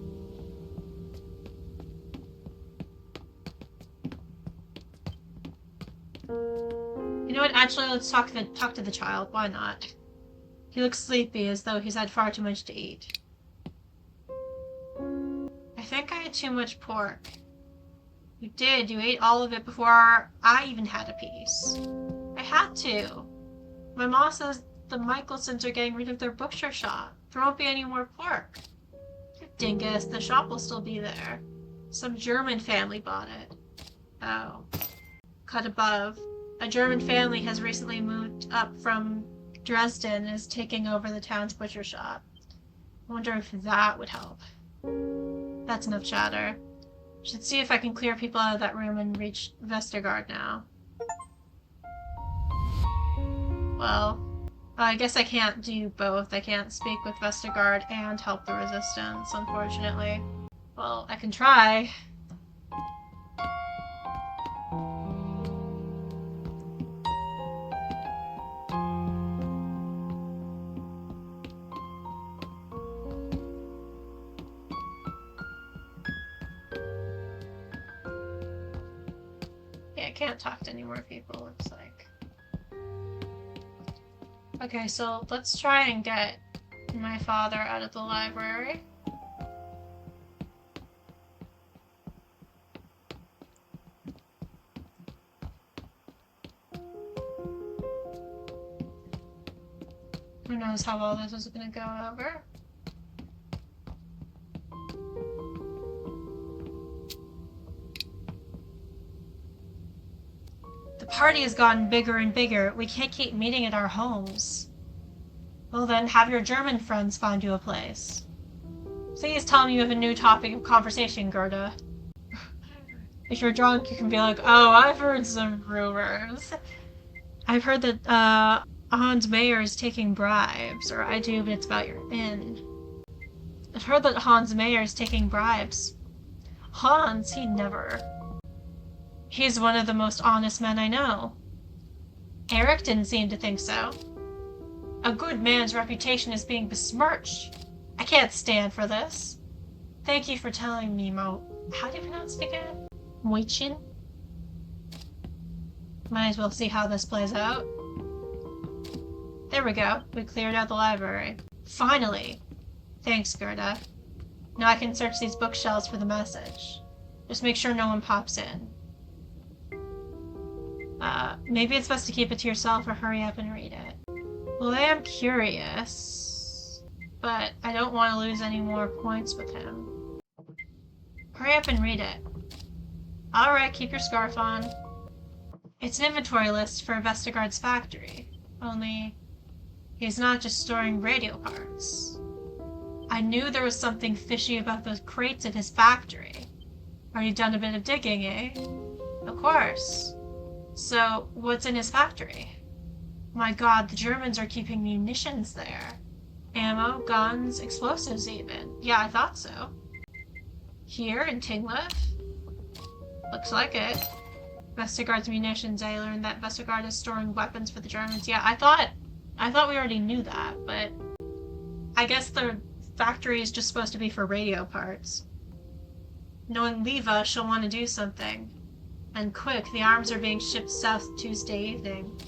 You know what? Actually, let's talk to the child. Why not? He looks sleepy, as though he's had far too much to eat. I think I had too much pork. You did. You ate all of it before I even had a piece. I had to. My mom says the Michelsons are getting rid of their butcher shop. There won't be any more pork. You dingus. The shop will still be there. Some German family bought it. Oh. Cut above. A German family has recently moved up from Dresden and is taking over the town's butcher shop. I wonder if that would help. That's enough chatter. Should see if I can clear people out of that room and reach Vestergaard now. Well, I guess I can't do both. I can't speak with Vestergaard and help the resistance, unfortunately. Well, I can try. Yeah, I can't talk to any more people, looks like. Okay, so let's try and get my father out of the library. Who knows how well this is gonna go over? party has gotten bigger and bigger. We can't keep meeting at our homes. Well then, have your German friends find you a place. Please tell me you have a new topic of conversation, Gerda. If you're drunk, you can be like, oh, I've heard some rumors. I've heard that, Hans Mayer is taking bribes, or I do, but it's about your inn. I've heard that Hans Mayer is taking bribes. Hans, he never. He's one of the most honest men I know. Eric didn't seem to think so. A good man's reputation is being besmirched. I can't stand for this. Thank you for telling me, How do you pronounce it again? Moichin? Might as well see how this plays out. There we go. We cleared out the library. Finally! Thanks, Gerda. Now I can search these bookshelves for the message. Just make sure no one pops in. Maybe it's best to keep it to yourself or hurry up and read it. Well, I am curious, but I don't want to lose any more points with him. Hurry up and read it. Alright, keep your scarf on. It's an inventory list for Vestergaard's factory, only he's not just storing radio parts. I knew there was something fishy about those crates at his factory. Already done a bit of digging, eh? Of course. So, what's in his factory? My god, the Germans are keeping munitions there. Ammo, guns, explosives even. Yeah, I thought so. Here in Tinglev? Looks like it. Vestergaard's munitions. I learned that Vestergaard is storing weapons for the Germans. Yeah, I thought we already knew that, but I guess the factory is just supposed to be for radio parts. Knowing Leva, she'll want to do something. And quick, the arms are being shipped south Tuesday evening.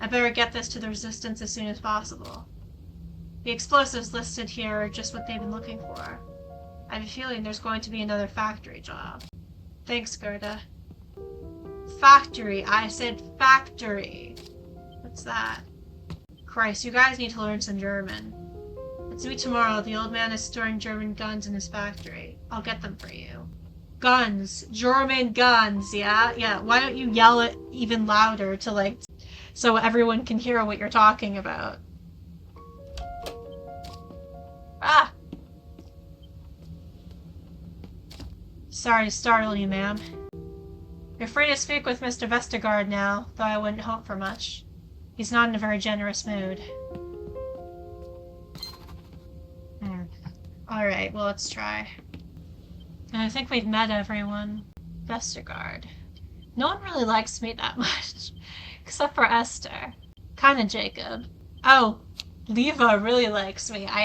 I better get this to the Resistance as soon as possible. The explosives listed here are just what they've been looking for. I have a feeling there's going to be another factory job. Thanks, Gerda. Factory. I said factory. What's that? Christ, you guys need to learn some German. Let's meet tomorrow. The old man is storing German guns in his factory. I'll get them for you. Guns. German guns, yeah? Yeah, why don't you yell it even louder to, like, so everyone can hear what you're talking about? Ah! Sorry to startle you, ma'am. You're free to speak with Mr. Vestergaard now, though I wouldn't hope for much. He's not in a very generous mood. Alright, well, let's try. I think we've met everyone. Vestergaard. No one really likes me that much. Except for Esther. Kinda Jacob. Oh, Leva really likes me. I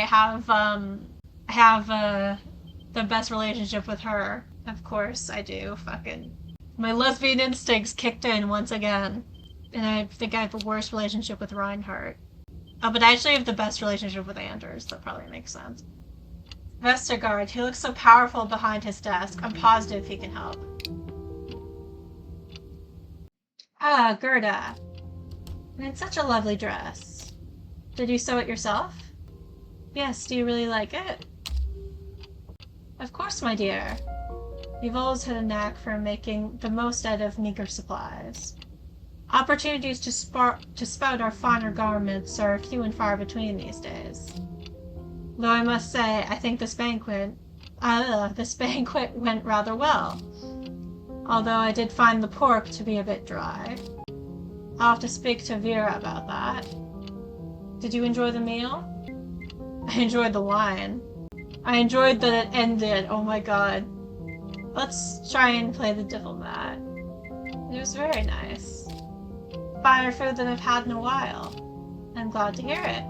have the best relationship with her. Of course I do. Fucking. My lesbian instincts kicked in once again. And I think I have the worst relationship with Reinhardt. Oh, but I actually have the best relationship with Anders. That probably makes sense. Vestergaard, he looks so powerful behind his desk. I'm positive he can help. Ah, Gerda. And it's such a lovely dress. Did you sew it yourself? Yes, do you really like it? Of course, my dear. You've always had a knack for making the most out of meager supplies. Opportunities to spout our finer garments are few and far between these days. Though I must say, I think this banquet went rather well. Although I did find the pork to be a bit dry. I'll have to speak to Vera about that. Did you enjoy the meal? I enjoyed the wine. I enjoyed that it ended, oh my god. Let's try and play the diplomat. It was very nice. Finer food than I've had in a while. I'm glad to hear it.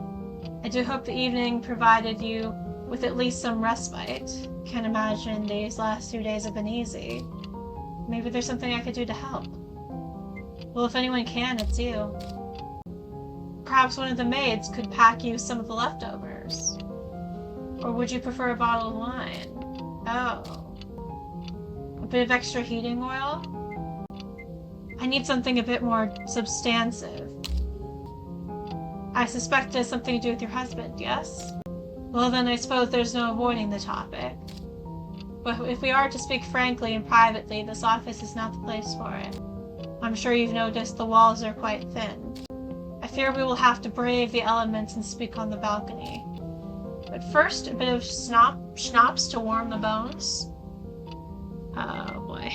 I do hope the evening provided you with at least some respite. Can't imagine these last 2 days have been easy. Maybe there's something I could do to help. Well, if anyone can, it's you. Perhaps one of the maids could pack you some of the leftovers. Or would you prefer a bottle of wine? Oh. A bit of extra heating oil? I need something a bit more substantive. I suspect it has something to do with your husband, yes? Well then I suppose there's no avoiding the topic. But if we are to speak frankly and privately, this office is not the place for it. I'm sure you've noticed the walls are quite thin. I fear we will have to brave the elements and speak on the balcony. But first, a bit of schnapps to warm the bones. Oh boy.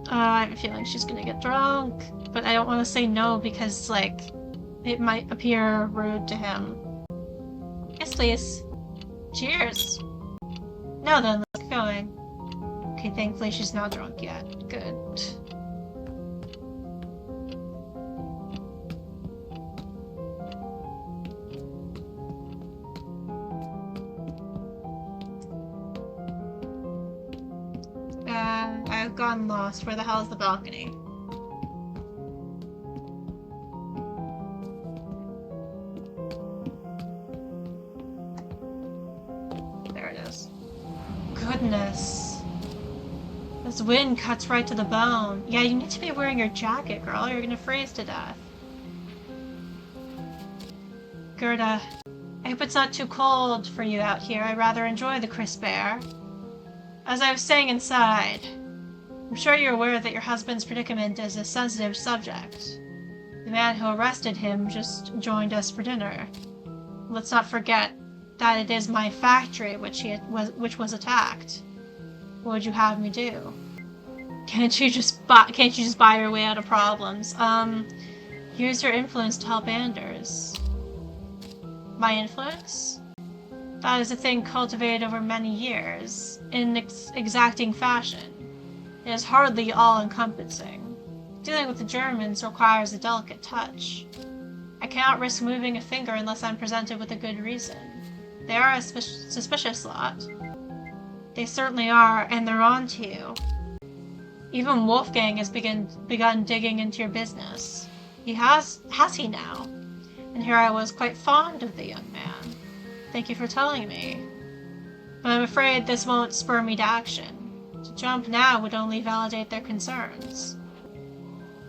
I have a feeling she's gonna get drunk, but I don't want to say no because, like, it might appear rude to him. Yes, please. Cheers. Now then, let's get going. Okay, thankfully she's not drunk yet. Good. I've gotten lost. Where the hell is the balcony? There it is. Goodness. This wind cuts right to the bone. Yeah, you need to be wearing your jacket, girl. You're gonna freeze to death. Gerda, I hope it's not too cold for you out here. I rather enjoy the crisp air. As I was saying inside, I'm sure you're aware that your husband's predicament is a sensitive subject. The man who arrested him just joined us for dinner. Let's not forget that it is my factory which was attacked. What would you have me do? Can't you just buy your way out of problems? Use your influence to help Anders. My influence? That is a thing cultivated over many years, in exacting fashion. It is hardly all-encompassing. Dealing with the Germans requires a delicate touch. I cannot risk moving a finger unless I'm presented with a good reason. They are a suspicious lot. They certainly are, and they're on to you. Even Wolfgang has begun digging into your business. Has he now? And here I was quite fond of the young man. Thank you for telling me. But I'm afraid this won't spur me to action. To jump now would only validate their concerns.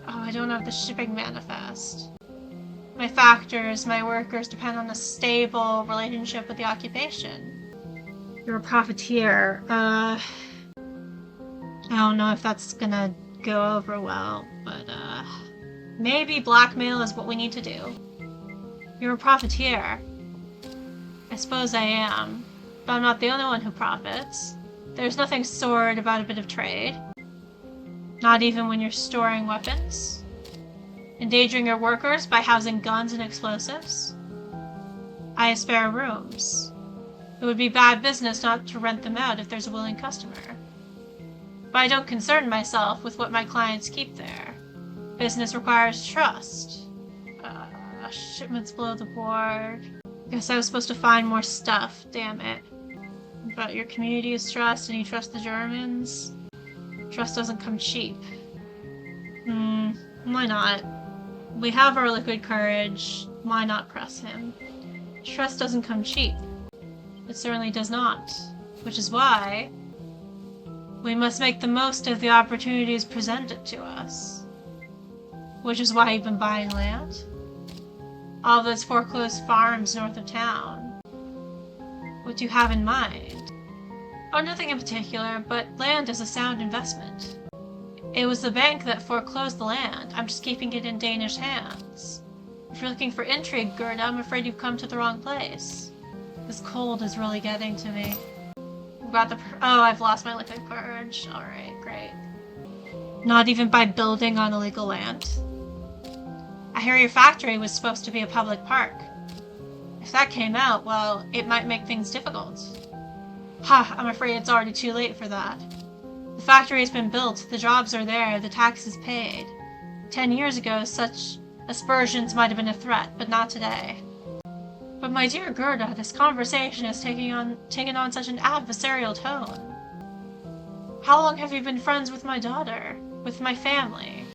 Oh, I don't have the shipping manifest. My factors, my workers depend on a stable relationship with the occupation. You're a profiteer. I don't know if that's gonna go over well, but maybe blackmail is what we need to do. You're a profiteer. I suppose I am, but I'm not the only one who profits. There's nothing sordid about a bit of trade. Not even when you're storing weapons. Endangering your workers by housing guns and explosives. I have spare rooms. It would be bad business not to rent them out if there's a willing customer. But I don't concern myself with what my clients keep there. Business requires trust. Shipments below the board. Guess I was supposed to find more stuff, damn it. But your community is trust and you trust the Germans? Trust doesn't come cheap. Why not? We have our liquid courage, why not press him? Trust doesn't come cheap. It certainly does not. Which is why we must make the most of the opportunities presented to us. Which is why you've been buying land? All those foreclosed farms north of town. What do you have in mind? Oh, nothing in particular, but land is a sound investment. It was the bank that foreclosed the land. I'm just keeping it in Danish hands. If you're looking for intrigue, Gerda, I'm afraid you've come to the wrong place. This cold is really getting to me. Oh, I've lost my liquid courage. Alright, great. Not even by building on illegal land. I hear your factory was supposed to be a public park. If that came out, well, it might make things difficult. I'm afraid it's already too late for that. The factory has been built, the jobs are there, the taxes paid. 10 years ago, such aspersions might have been a threat, but not today. But my dear Gerda, this conversation is taking on such an adversarial tone. How long have you been friends with my daughter? With my family?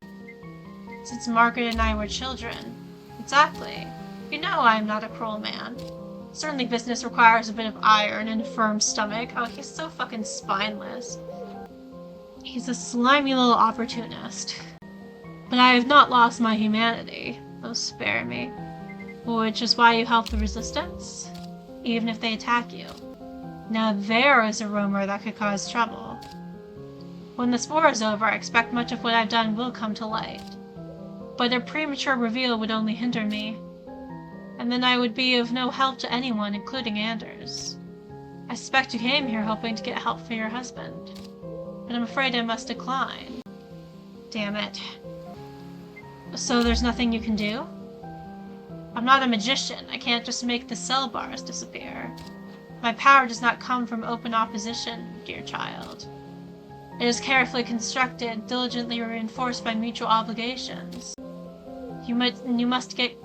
Since Margaret and I were children. Exactly. You know I am not a cruel man. Certainly business requires a bit of iron and a firm stomach. Oh, he's so fucking spineless. He's a slimy little opportunist. But I have not lost my humanity. Oh, spare me. Which is why you help the resistance? Even if they attack you. Now there is a rumor that could cause trouble. When this war is over, I expect much of what I've done will come to light. but a premature reveal would only hinder me, and then I would be of no help to anyone, including Anders. I suspect you came here hoping to get help for your husband, but I'm afraid I must decline. Damn it. So there's nothing you can do? I'm not a magician. I can't just make the cell bars disappear. My power does not come from open opposition, dear child. It is carefully constructed, diligently reinforced by mutual obligations. You must get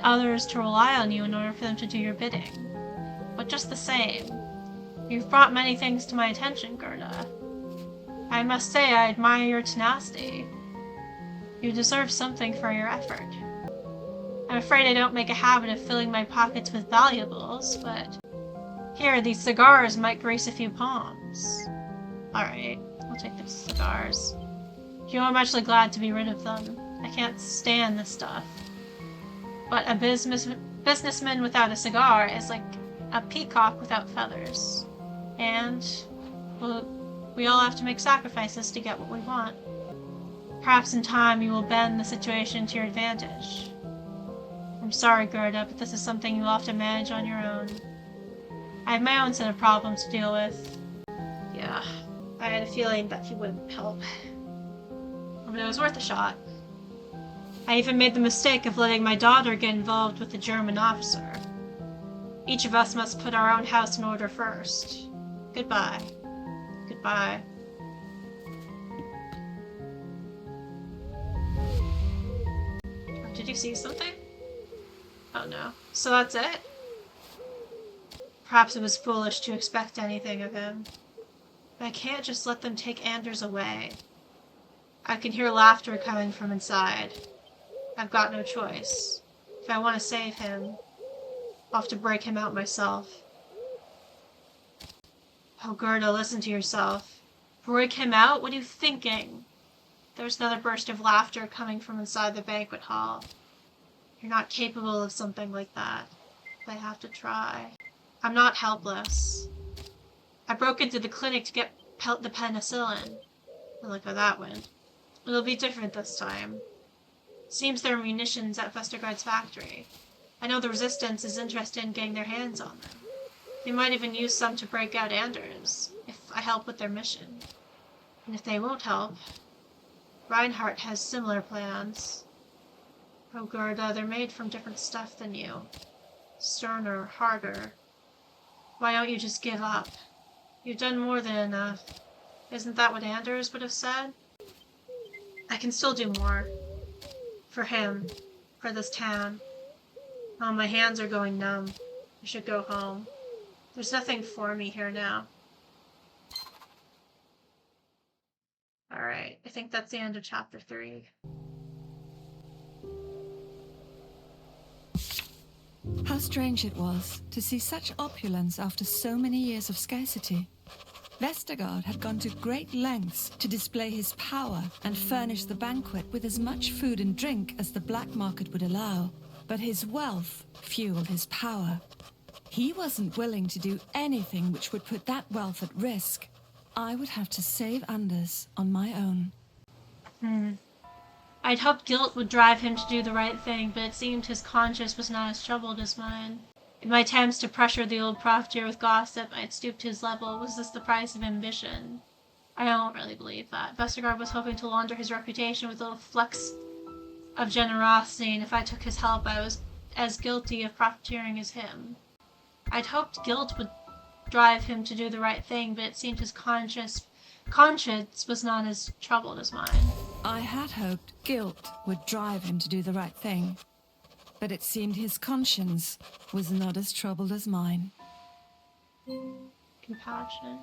others to rely on you in order for them to do your bidding. But just the same, you've brought many things to my attention, Gerda. I must say I admire your tenacity. You deserve something for your effort. I'm afraid I don't make a habit of filling my pockets with valuables, but here, these cigars might grace a few palms. Alright, I'll take the cigars. You know, I'm actually glad to be rid of them. I can't stand this stuff. But a businessman without a cigar is like a peacock without feathers. And, well, we all have to make sacrifices to get what we want. Perhaps in time you will bend the situation to your advantage. I'm sorry, Gerda, but this is something you'll have to manage on your own. I have my own set of problems to deal with. Yeah, I had a feeling that he wouldn't help. But it was worth a shot. I even made the mistake of letting my daughter get involved with the German officer. Each of us must put our own house in order first. Goodbye. Goodbye. Did you see something? Oh no. So that's it? Perhaps it was foolish to expect anything of him. But I can't just let them take Anders away. I can hear laughter coming from inside. I've got no choice. If I want to save him, I'll have to break him out myself. Oh, Gerda, listen to yourself. Break him out? What are you thinking? There was another burst of laughter coming from inside the banquet hall. You're not capable of something like that. But I have to try. I'm not helpless. I broke into the clinic to get the penicillin. And look how that went. It'll be different this time. Seems there are munitions at Vestergaard's factory. I know the Resistance is interested in getting their hands on them. They might even use some to break out Anders, if I help with their mission. And if they won't help, Reinhardt has similar plans. Oh, Gerda, they're made from different stuff than you. Sterner, harder. Why don't you just give up? You've done more than enough. Isn't that what Anders would have said? I can still do more. For him. For this town. Oh, my hands are going numb. I should go home. There's nothing for me here now. Alright, I think that's the end of chapter 3. How strange it was to see such opulence after so many years of scarcity. Vestergaard had gone to great lengths to display his power and furnish the banquet with as much food and drink as the black market would allow. But his wealth fueled his power. He wasn't willing to do anything which would put that wealth at risk. I would have to save Anders on my own. I'd hoped guilt would drive him to do the right thing, but it seemed his conscience was not as troubled as mine. In my attempts to pressure the old profiteer with gossip, I had stooped to his level. Was this the price of ambition? I don't really believe that. Vestergaard was hoping to launder his reputation with little flecks of generosity, and if I took his help, I was as guilty of profiteering as him. I'd hoped guilt would drive him to do the right thing, but it seemed his conscience was not as troubled as mine. I had hoped guilt would drive him to do the right thing, but it seemed his conscience was not as troubled as mine. Compassion.